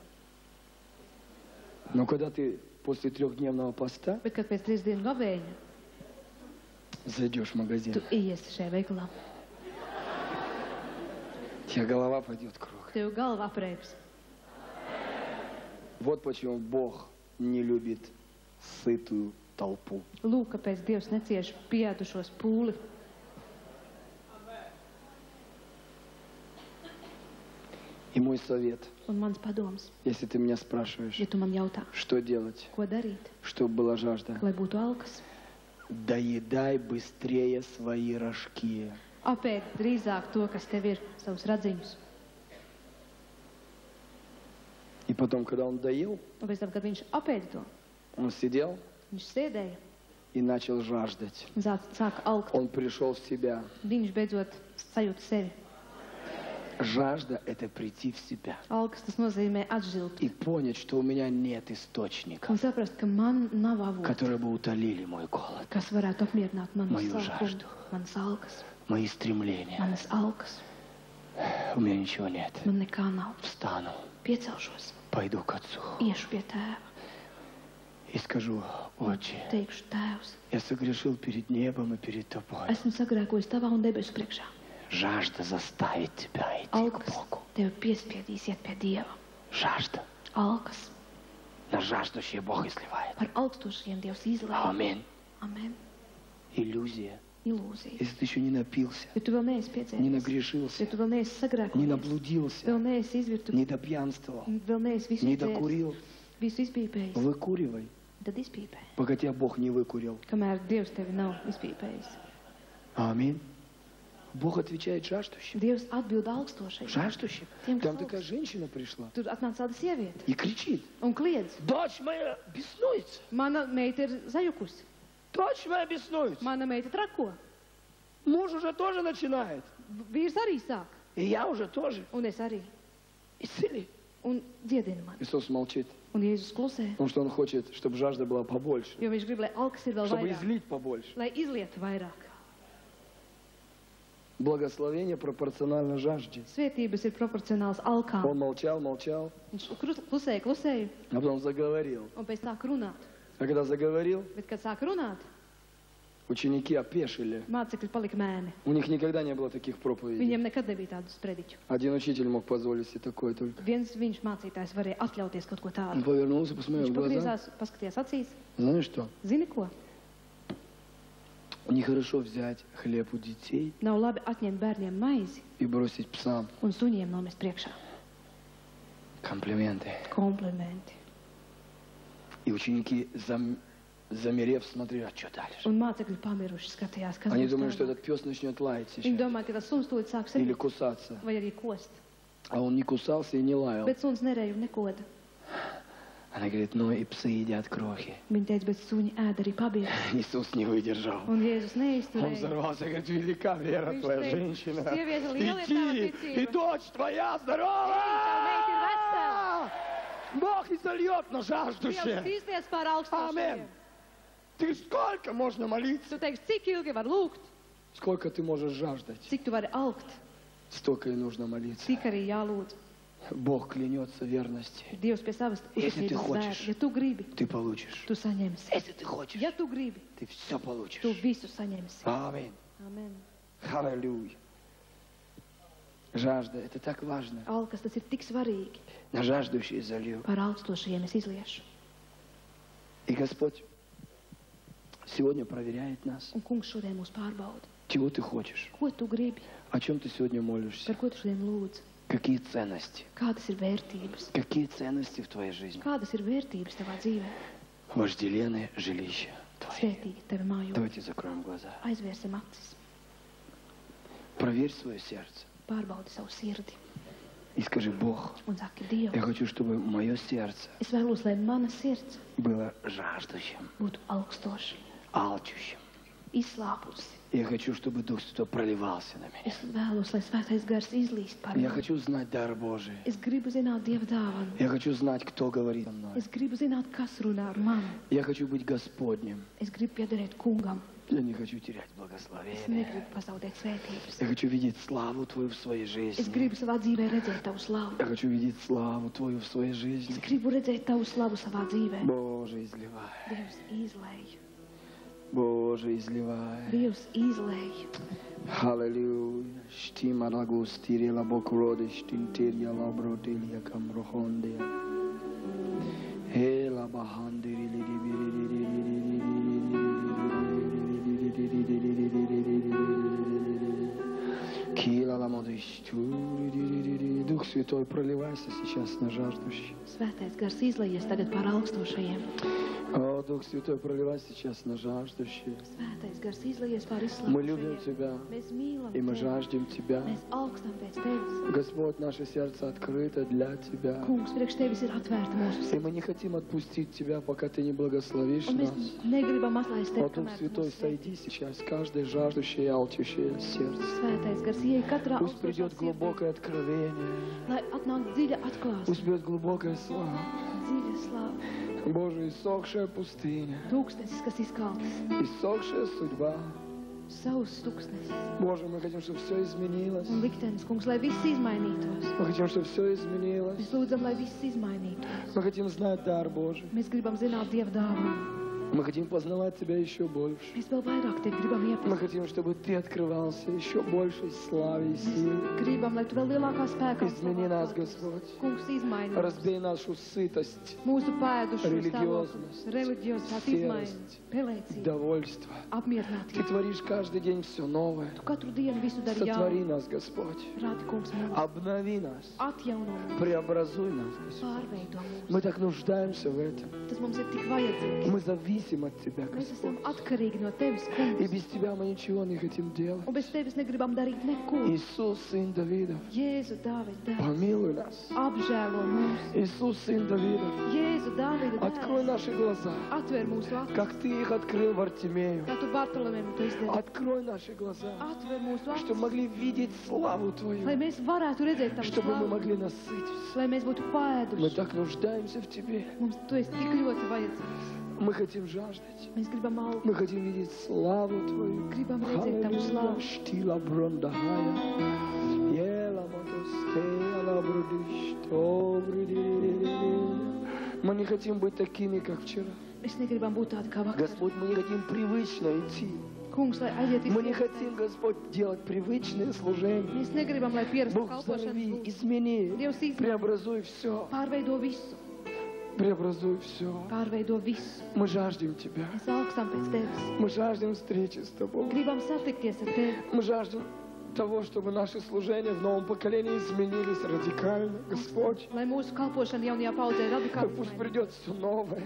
Но когда ты после 3-дневного поста Bet, kad pēc 3 dienu gavēņa зайдешь в магазин, tu iesi šajā veikalā, у тебя голова пойдет круг. tev galva apreips. Вот почему Бог не любит сытую толпу. Lūk, kāpēc Dievs necieš pieēdušos pūli. И мой совет, Un mans padoms, если ты меня спрашиваешь, ja tu man jautā, что делать, ko darīt, чтобы была жажда, lai būtu alkas, доедай быстрее свои рожки. apēd drīzāk to, kas tev ir, savus radziņus. И потом, когда он доел, Un pēc tam, kad viņš apēda to, он сидел viņš sēdēja и начал жаждать. un sāka alkt. Он пришел в себя. Viņš beidzot sajūta sevi. Жажда – это прийти в себя Alkas tas nozīmē atžilt. и понять, что у меня нет источника, Un saprast, ka man nav avotu, которые бы утолили мой голод, kas varētu apmierināt manu Moju salkumu, žāždu. manas alkas, мои стремления. manas alkas. У меня ничего нет. Man nekā nav. Встану, Piecelšos, пойду к Отцу iešu pie tēva, и скажу: Отче, teikšu, tēvs, я согрешил перед небом и перед Тобой. esmu sagrēkojis tavā un debesu priekšā. Жажда заставит тебя идти к Alkas Богу. tev piespiedīs iet pie Dieva. Жажда. Alkas На жаждущее Бог изливает. par augstošiem Dievs izlēja. Аминь. Amen. Иллюзия. Ilūzija. Если ты еще не напился, Ja tu vēl neesi не piedzēries, нагрешился, ja tu vēl neesi не sagrēkojies, наблудился, vēl neesi izvirtu, не допьянствовал, vēl neesi visu не izdzēris, докурил, visu izpīpējis, выкуривай, tad izpīpē. пока тебя Бог не выкурил. Kamēr Dievs tevi nav izpīpējis. Аминь. Бог отвечает жаждущим. Dievs atbild augstošajiem. Жаждущим. Tiem, kas Там augst. такая женщина пришла Tur atnāca tāda sieviete и кричит: un kliedz. дочь моя беснуется, Mana meita ir zajukusi. дочь моя беснуется. Mana meita trako. Муж уже тоже начинает. Vīrs arī sāk. И я уже тоже. Un es arī. Исцели. Un dziedina mani. Иисус молчит, Un Jēzus klusē. потому что Он хочет, чтобы жажда была побольше, Jo viņš grib, lai alkas ir vēl чтобы vairāk. излить побольше. Lai izliet vairāk. Благословение пропорционально жажде. Svētības ir proporcionāls alkām. Он молчал, молчал. Viņš klusēja, klusēja. А потом заговорил. Un pēc sāk runāt. А когда заговорил, Bet, kad sāk runāt, ученики опешили. mācekļi palika mēni. У них никогда не было таких проповедей. Viņiem nekad nebija tādu sprediķu. Один учитель мог позволить себе такое только. Viens viņš mācītājs varēja atļauties kaut ko Он tādu. повернулся, посмотрел Viņš в глаза. pagriezās, paskatījās acīs. Знаешь что? Zini ko? Нехорошо взять хлеб у детей Nav labi atņemt bērniem maizi и бросить псам. un suņiem nomest priekšā. Комплименты. Komplimenti. И ученики, замерев, смотрели, а что дальше? Un mācekļi pamiruši skatījās, kas Они būs думали, что tālāk. этот пес начнет лаять Viņi сейчас. domāja, ka tas suns tūlīt sāks Или sēdēt кусаться. vai arī kost. А он не кусался и не лаял. Bet suns nerēja un nekoda. Она говорит, ну и псы едят крохи. Viņa teica, bet suņi ēda arī pabieži. Иисус не выдержал. Un Jēzus Он neizturēja. взорвался, говорит, велика вера Viņš твоя, teica, женщина. sieviete, liela ir tava Иди, и ticība. дочь твоя Tavu здорова! meita ir vesela. Бог не сольет на Dievs жаждущие. tīsties pār Amen. augstošajiem. Ты сколько можно молиться? Tu teiksi, cik ilgi var lūgt, Сколько ты можешь жаждать? cik tu vari augt, Столько и нужно молиться. tik arī jālūdz. Бог клянется верности. Dievs pie savas Если ты uzticības хочешь. svēr. Ja tu gribi, Ты получишь. tu saņemsi. Если ты хочешь, Ja tu gribi, ты все получишь. tu visu saņemsi. Аминь. Amen. Аллилуйя. Жажда, это так важно. Alkas, tas ir tik svarīgi. На жаждущие залью. Par augstošajiem es izliešu. И Господь сегодня проверяет нас. Un kungs šodien mūs pārbauda. Чего ты хочешь? Ko tu gribi? О чем ты сегодня молишься? Par ko tu šodien lūdz? Какие ценности? Kādas ir vērtības? Какие ценности в твоей жизни? Kādas ir vērtības tavā dzīvē? Вожделенные жилища твои. Svētīgi tevi mājot. Давайте закроем глаза. Aizvērsim acis. Проверь свое сердце. Pārbaudi savu sirdi. И скажи, Бог, Un saki, я Dievs, хочу, чтобы мое сердце es vēlos, lai mana sirds было жаждущим, būtu augstoša, алчущим. izslāpusi. Я хочу, чтобы Дух Святой проливался на меня. Es vēlos, lai svētais gars izlīst par Я mani. хочу знать дар Божий. Es gribu zināt Dieva dāvanu. Я хочу знать, кто говорит со мной. Es gribu zināt, kas runā ar mani. Я хочу быть Господним. Es gribu piederēt kungam. Я не хочу терять Es благословение. negribu pazaudēt svētības. Я хочу видеть славу Твою в своей Es жизни. gribu savā dzīvē redzēt tavu slavu. Я хочу видеть славу Твою в своей Es жизни. gribu redzēt tavu slavu savā dzīvē. Боже, изливай. Dievs izlēj. Боже, изливай. Dievs izlēj. Аллилуйя. Штима лагустири лабокроды, штинтерия лабротелия камрохондия. Эла бахандири Кила ламодыштури. Дух Святой, проливайся сейчас на жаждущих. Svētais gars izlējies tagad par augstošajiem. О, Дух Святой, проливай сейчас на жаждущих. Svētais gars izlējies par Мы любим izslāpušajiem. Тебя, Mēs mīlam и мы tevi. жаждем Тебя. Mēs augstam pēc tevis. Господь, наше сердце открыто для Тебя. Kungs, priekš tevis ir atvērta mūsu И sirds. мы не хотим отпустить Тебя, пока Ты не благословишь Un mēs нас. negribam atlaist О, tevi, Дух kamēr tu Святой, mūs сойди svētī. сейчас каждое жаждущее и алчущее сердце. Svētais gars ieej katrā Пусть augstošā придет sirdī, глубокое откровение. lai atnāk dziļa atklāsme, Пусть придет глубокая слава. dziļa slāva. Боже, иссохшая пустыня, Tūkstnesis, kas izkaltas, иссохшая судьба. savs tūkstnesis. Боже, мы хотим, чтобы все изменилось. Un liktenis, kungs, lai viss izmainītos. Мы хотим, чтобы все изменилось. Mēs lūdzam, lai viss izmainītos. Мы хотим знать дар Божий. Mēs gribam zināt Dieva dāvanu. Мы хотим познавать Тебя еще больше. Mēs vēl vairāk tevi gribam Мы iepazīt. хотим, чтобы Ты открывался еще большей славе и силе. Gribam, lai tu vēl lielākā spēkā Измени нас, atklātos. Господь. Kungs, izmaini mūs. Разбей нашу сытость, Mūsu pēdušu Religioznost, stāvokli, reliģiozitāti izmaini, серость, pelēcību, довольство. Ты apmierinātību. творишь каждый день все новое. Tu katru dienu visu dari Сотвори jaunu. нас, Господь. Rādi, kungs, mūs. Обнови нас. Atjauno mūs. Преобразуй нас, Господь. Pārveido Мы mūs. так нуждаемся в этом. Tas mums ir tik vajadzīgs. Мы зависим от Тебя, Mēs esam Господь. atkarīgi no tevis, И kungs. без Тебя мы ничего не хотим делать. Un bez tevis negribam darīt neko. Иисус, Сын Давида, Jēzu, Dāvida dēls, помилуй нас. apžēlo mūs. Иисус, Сын Давида, Jēzu, Dāvida открой dēls, наши глаза, atver mūsu acis. как Ты их открыл Вартимею. Kā tu Bartolomēm to izdarīji. Открой наши глаза, Atver mūsu acis, чтобы могли видеть славу Твою, lai mēs varētu redzēt tavu чтобы мы slavu, могли насытиться. lai mēs būtu Мы pēduši. так нуждаемся в Тебе. Mums tu esi tik ļoti vajadzīgs. Мы хотим жаждать. Mēs gribam augt. Мы хотим видеть славу Твою. Gribam redzēt Tavu slavu. Штила брондахая. Ела мотостея брудишь. Мы не хотим быть такими, как вчера. Mēs negribam būt tādi kā vakar. Господь, мы не хотим привычно идти. Kungs, lai aiziet Мы не хотим, Господь, делать привычные служения. Mēs negribam, lai pierastu Бог, взорви, kalpošanas. измени, Dievs izmaini. преобразуй все. Pārveido visu. Преобразуй все. Pārveido visu. Мы жаждем Тебя. Mēs augstam pēc Tevis. Мы жаждем встречи с Тобой. Gribam satikties ar Tevi. Мы жаждем того, чтобы наши служения в новом поколении изменились радикально, Господь. Lai mūsu kalpošana jaunajā paudzē radikāli Пусть izmainās. придет все новое.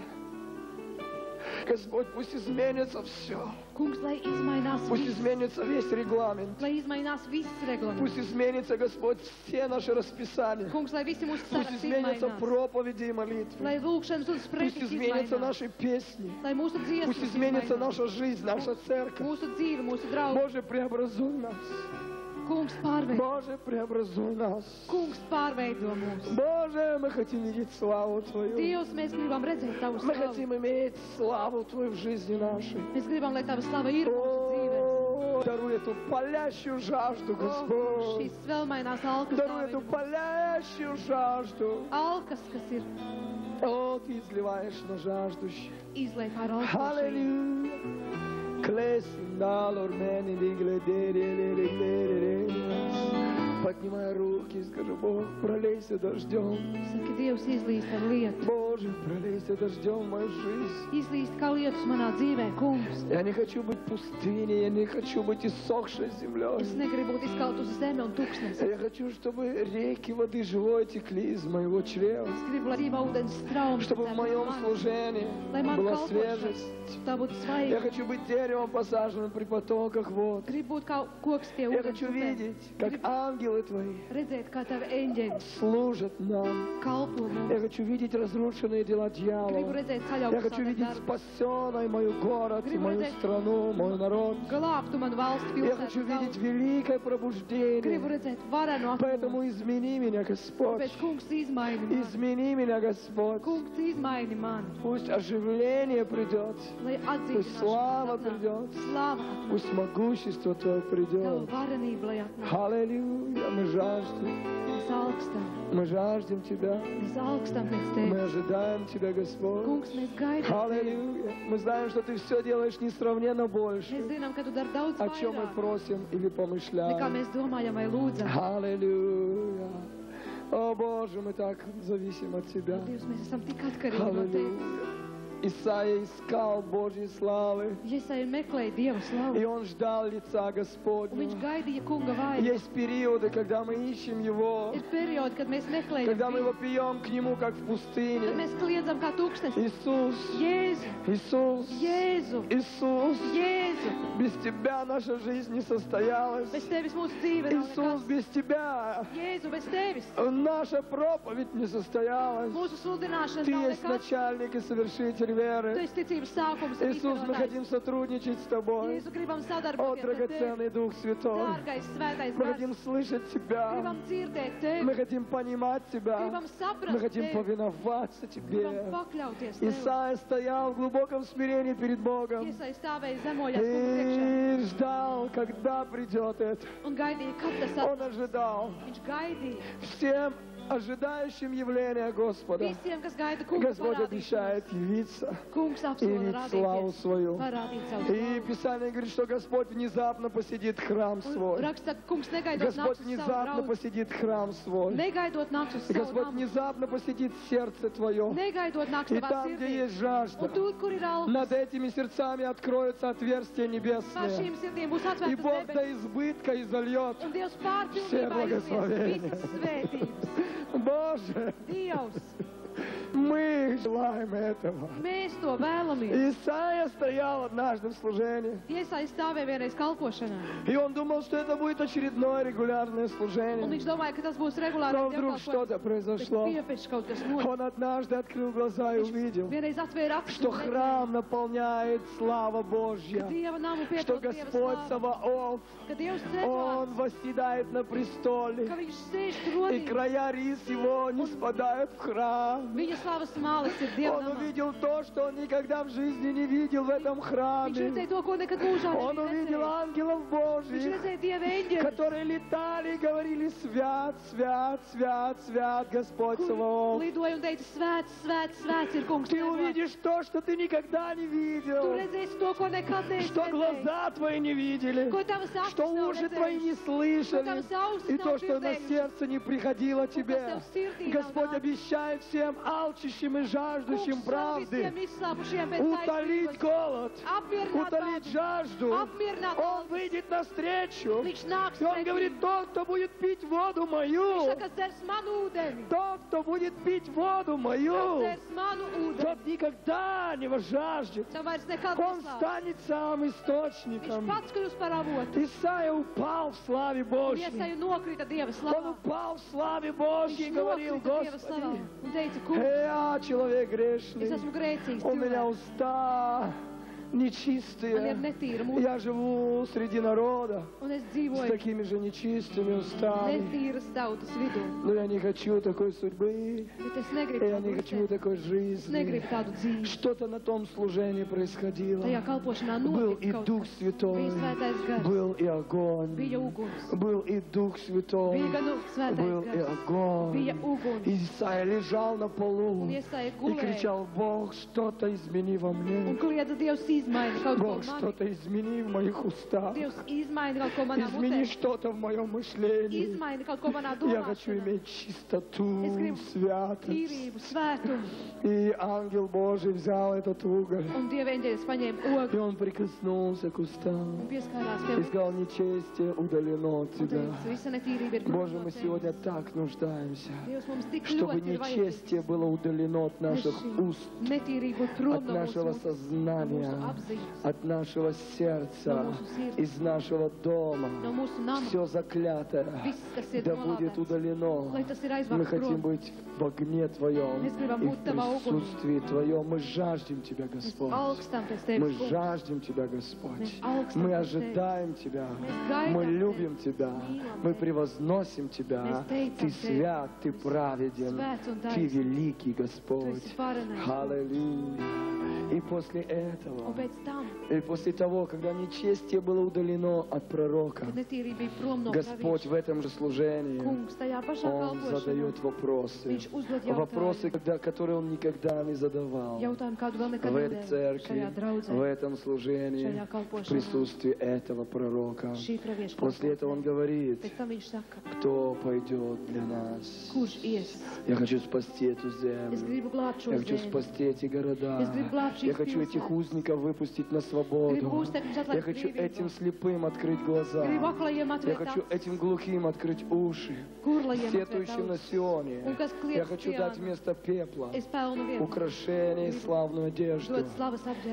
Господь, пусть изменится все. Kungs, lai izmainās Пусть viss. изменится весь регламент. Lai izmainās viss reglaments. Пусть изменится, Господь, все наши расписания. Kungs, lai visi mūsu Пусть saraksti изменятся izmainās. проповеди и молитвы. Lai lūkšanas un Пусть sprediķi изменятся izmainās. наши песни. Lai mūsu dziesmas Пусть изменится izmainās. наша жизнь, наша церковь. Mūsu dzīve, mūsu draugi. Боже, преобразуй нас. Kungs, pārveido. Боже, преобразуй нас. Kungs, pārveido mūs. Боже, мы хотим видеть славу Твою. Dievs, mēs gribam redzēt Tavu Мы slavu. хотим иметь славу Твою в жизни нашей. Mēs gribam, lai Tava slava ir mūsu dzīvēs. О, даруй эту палящую жажду, Господь. Šīs svelmainās alkas Даруй эту Dāvidu. палящую жажду. Alkas, kas ir О, Ты изливаешь на жаждущих. izlai pār alkošiem. Аллилуйя. Клесим далор мени дигледере. Поднимай руки и скажи: Бог, пролейся дождем. Saki, Dievs izlīst ar lietu. Боже, пролейся дождем в мою жизнь. Izlīst kā lietus manā dzīvē, Kungs. Я не хочу быть пустыней, я не хочу быть иссохшей землей. Es negribu būt izkalt uz zeme un tūkstnes. Я хочу, чтобы реки воды живой текли из моего чрева. Es gribu, lai dzīvā ūdens straumi Чтобы в моем служении была свежесть. tā būtu Я svaiga. хочу быть деревом, посаженным при потоках вод. Gribu būt kā koks pie Я ūdens хочу upēm. видеть, как ангелы Твои Redzēt, kā Tavi eņģeļi служат нам. kalpo Я mums. хочу видеть разрушенные дела Gribu дьявола. redzēt Я хочу saļautu видеть darbu. спасенной мою город, и мою страну, мой народ. Glābtu manu valsti Я хочу pilsētu видеть tautu. великое Gribu пробуждение. redzēt varenu Поэтому atmodu. измени меня, Господь. Tāpēc, Kungs, izmaini mani. Измени меня, Господь. Kungs, izmaini mani. Пусть оживление придет. Lai Пусть слава atdzīvināšanās придет. Slava atnāk. Пусть могущество Твое Tavu придет. varenību, lai atnāk. Аллилуйя. Мы жаждем. Mēs augstam. Мы жаждем Тебя. Mēs augstam pēc Мы Tevis. ожидаем Тебя, Господь. Kungs, mēs gaidām Tevi. Аллилуйя. Мы знаем, что Ты все делаешь несравненно Mēs больше, zinām, ka Tu dari daudz о чем мы vairāk, просим или nekā помышляем. mēs domājam vai lūdzam. Аллилуйя. О, Боже, мы так зависим от Тебя. Dievs, mēs esam tik atkarīgi no Tevis. Аллилуйя. Исаия искал Божьей славы, Jesaja meklēja Dieva slavu, и он ждал лица un viņš Господня. gaidīja Kunga vaigu. Есть периоды, когда мы ищем Его, Ir periodi, kad mēs meklējam когда мы viņu, вопием к Нему, как в kad пустыне. mēs kliedzam kā tūkstnes. Иисус, Jēzu, Иисус, Jēzu, Иисус, Jēzu. без Тебя наша жизнь не состоялась. Bez Tevis mūsu dzīve nav Иисус, nekas. без Тебя Jēzu, bez Tevis наша проповедь не состоялась. mūsu sludināšanas Ты nav есть nekas. начальник и совершитель Tu веры. esi ticības sākums. un Иисус, мы īstenotājs. хотим сотрудничать с Тобой. Jēzu, gribam О, sadarboties ar Tevi. драгоценный Дух Святой. Dārgais, svētais Мы gars. хотим слышать Тебя. Gribam dzirdēt Tevi. Мы хотим понимать Тебя. Gribam saprast Мы хотим Tevi. повиноваться Gribam Тебе. pakļauties Tev. Исайя стоял в глубоком смирении перед Богом Iesai stāvēja zemojās kunga priekšā и ждал, когда придет это. un gaidīja, kad tas Он ожидал Viņš gaidīja всем ожидающим явления Господа. visiem, kas gaida kunga Господь parādīšanos. обещает явиться Kungs и apsola явить славу rādīties, свою. parādīt savu И slavu. Писание говорит, что Господь внезапно посетит храм Un свой. raksta, kungs negaidot Господь nāks uz savu внезапно draugu. посетит храм свой. Negaidot nāks uz И savu Господь namu. внезапно посетит сердце твое. Negaidot nāks И tavā там, где sirdī. есть жажда, Un tur, kur ir alkas, над этими сердцами откроются отверстия pār небесные. šīm sirdīm būs И atvērtas Бог до debesis. избытка изольет. Un Dievs Все pārpilnībā благословения. izlies visas svētības. Боже, Dievs, мы желаем этого. mēs to vēlamies. Исайя стоял однажды в служении. Iesai stāvēja vienreiz kalpošanā. И он думал, что это будет очередное регулярное Un служение. viņš domāja, ka tas būs regulāri Но вдруг что-то произошло. Piepēc kaut kas notiek. Он однажды открыл глаза и увидел, Vienreiz atvēra acis что un redzēja, храм наполняет слава ka Божья, Dieva namu что piepilda Dieva Господь slāva, Саваоф, ka Dievs Он ceļos, восседает на престоле, ka viņš sēž и tronī, края рис Его не спадают в храм. viņa Он увидел то, что он никогда в жизни не видел в этом храме. Он увидел ангелов Божьих, которые летали и говорили: свят, свят, свят, свят, Господь Саваоф. Ты увидишь то, что ты никогда не видел, что глаза твои не видели, что уши твои не слышали, и то, что на сердце не приходило тебе. Господь обещает всем алчущим и жаждущим правды утолить голод, утолить жажду. Он выйдет навстречу, и Он говорит: тот, кто будет пить воду мою, тот, кто будет пить воду мою, тот никогда не возжаждет. Он станет сам источником. Исайя упал в славе Божьей. Он упал в славе Божьей и говорил: Господи, я человек грешный, у меня уста нечистые. Я живу среди народа с такими же нечистыми устами. Но я не хочу такой судьбы. Я не хочу такой жизни. Что-то на том служении происходило. Был и Дух Святой, был и огонь, был и Дух Святой, был и огонь. Исайя лежал на полу и кричал: Бог, что-то измени во мне. Бог, что-то измени в моих устах. Измени что-то в моем мышлении. Я хочу иметь чистоту, святость. И ангел Божий взял этот уголь, и он прикоснулся к устам и сказал: нечестие удалено от тебя. Боже, мы сегодня так нуждаемся, чтобы нечестие было удалено от наших уст, от нашего сознания, от нашего сердца, из нашего дома. Все заклятое да будет удалено. Мы хотим быть в огне Твоем и в присутствии Твоем. Мы жаждем Тебя, Господь. Мы жаждем Тебя, Господь. Мы ожидаем Тебя. Мы любим Тебя. Мы превозносим Тебя. Ты свят, Ты праведен. Ты великий, Господь. Аллилуйя. И после этого, и после того, когда нечестие было удалено от пророка, Господь в этом же служении, Он задает вопросы. Вопросы, которые Он никогда не задавал. В этой церкви, в этом служении, в присутствии этого пророка. После этого Он говорит: кто пойдет для нас? Я хочу спасти эту землю. Я хочу спасти эти города. Я хочу этих узников выпустить на свободу. Я хочу этим слепым открыть глаза. Я хочу этим глухим открыть уши. Сетующим на Сионе. Я хочу дать вместо пепла украшения и славную одежду.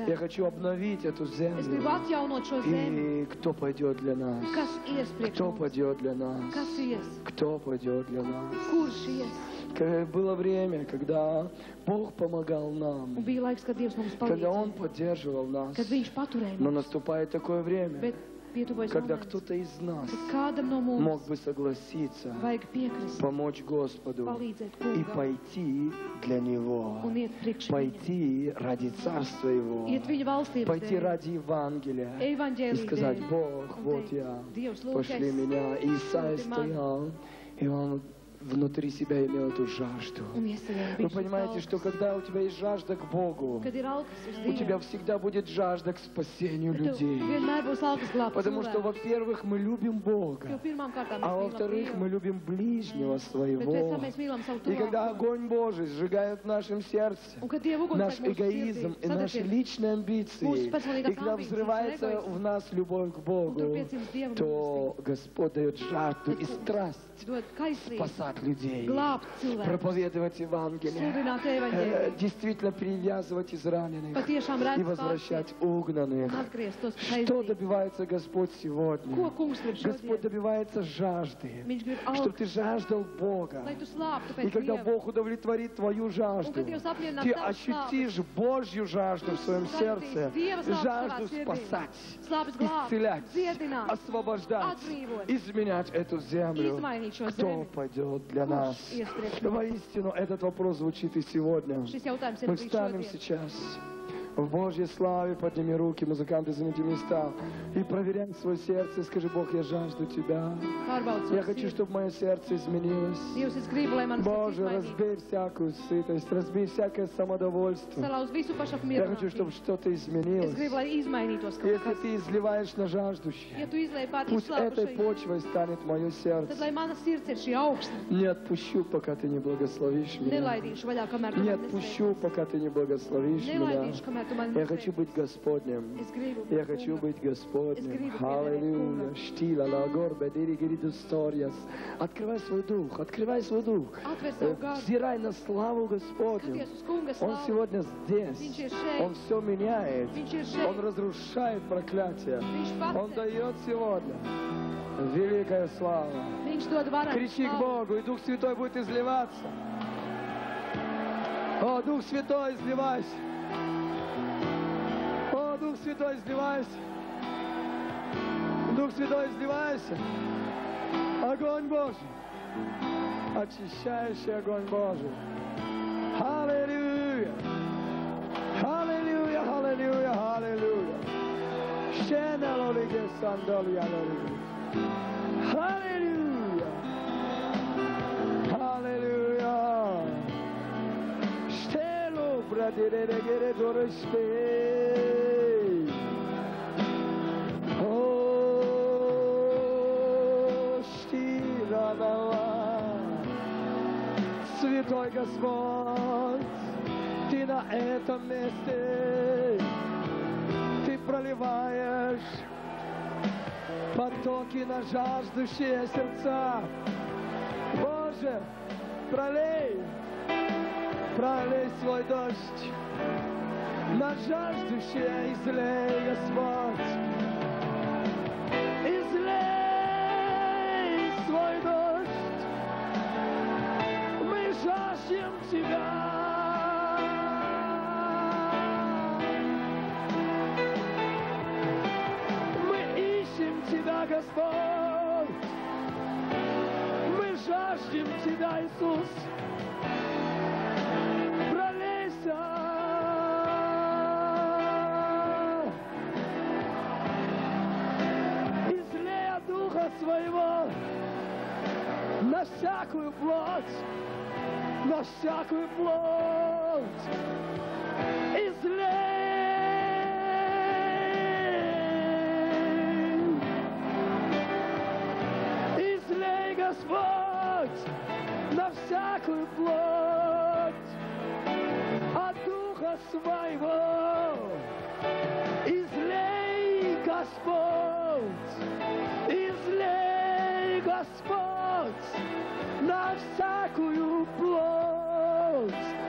Я хочу обновить эту землю. И кто пойдет для нас? Кто пойдет для нас? Кто пойдет для нас? Было время, когда Бог помогал нам, когда Он поддерживал нас. Но наступает такое время, когда кто-то из нас мог бы согласиться помочь Господу и пойти для Него, пойти ради Царства Его, пойти ради Евангелия и сказать: Бог, вот я, пошли меня. И Исайя стоял, и он внутри себя имел эту жажду. Вы понимаете, что когда у тебя есть жажда к Богу, у тебя всегда будет жажда к спасению людей. Потому что, во-первых, мы любим Бога, а во-вторых, мы любим ближнего своего. И когда огонь Божий сжигает в нашем сердце наш эгоизм и наши личные амбиции, и когда взрывается в нас любовь к Богу, то Господь дает жажду и страсть спасать людей, проповедовать Евангелие, действительно привязывать израненных и возвращать угнанных. Что добивается Господь сегодня? Господь добивается жажды, чтобы ты жаждал Бога. И когда Бог удовлетворит твою жажду, ты ощутишь Божью жажду в своем сердце, жажду спасать, исцелять, освобождать, изменять эту землю. Кто пойдет вперед для нас. Воистину, этот вопрос звучит и сегодня. Мы встанем сейчас. В Божьей славе подними руки, музыканты, займите места. И проверяй свое сердце. Скажи: Бог, я жажду Тебя. Я хочу, чтобы мое сердце изменилось. Боже, разбей всякую сытость, разбей всякое самодовольство. Я хочу, чтобы что-то изменилось. Если Ты изливаешь на жаждущих, пусть этой почвой станет мое сердце. Не отпущу, пока Ты не благословишь меня. Не отпущу, пока Ты не благословишь меня. Я хочу быть Господним. Я хочу быть Господним. Аллилуйя. Штила, лагор, бедири, гириду, сториас. Открывай свой дух, открывай свой дух. Взирай на славу Господню. Он сегодня здесь. Он все меняет. Он разрушает проклятие. Он дает сегодня великая слава. Кричи к Богу, и Дух Святой будет изливаться. О, Дух Святой, изливайся. О, Дух Святой, изливайся. Дух Святой, изливайся. Огонь Божий. Очищающий огонь Божий. Аллилуйя. Аллилуйя, аллилуйя, аллилуйя. Щенелолиге сандалия, аллилуйя. Аллилуйя. Аллилуйя. Штело, брадире, дорожпей. О, штирадала. Святой Господь, Ты на этом месте, Ты проливаешь потоки на жаждущие сердца. Боже, пролей свой дождь на жаждущие, излей, Господь. Излей свой дождь, мы жаждем Тебя. Тебя, Господь, мы жаждем Тебя, Иисус. Пролейся, излей от Духа Своего на всякую плоть, на всякую плоть. Излей. Господь, на всякую плоть от Духа Своего. Излей, Господь, излей, Господь, на всякую плоть.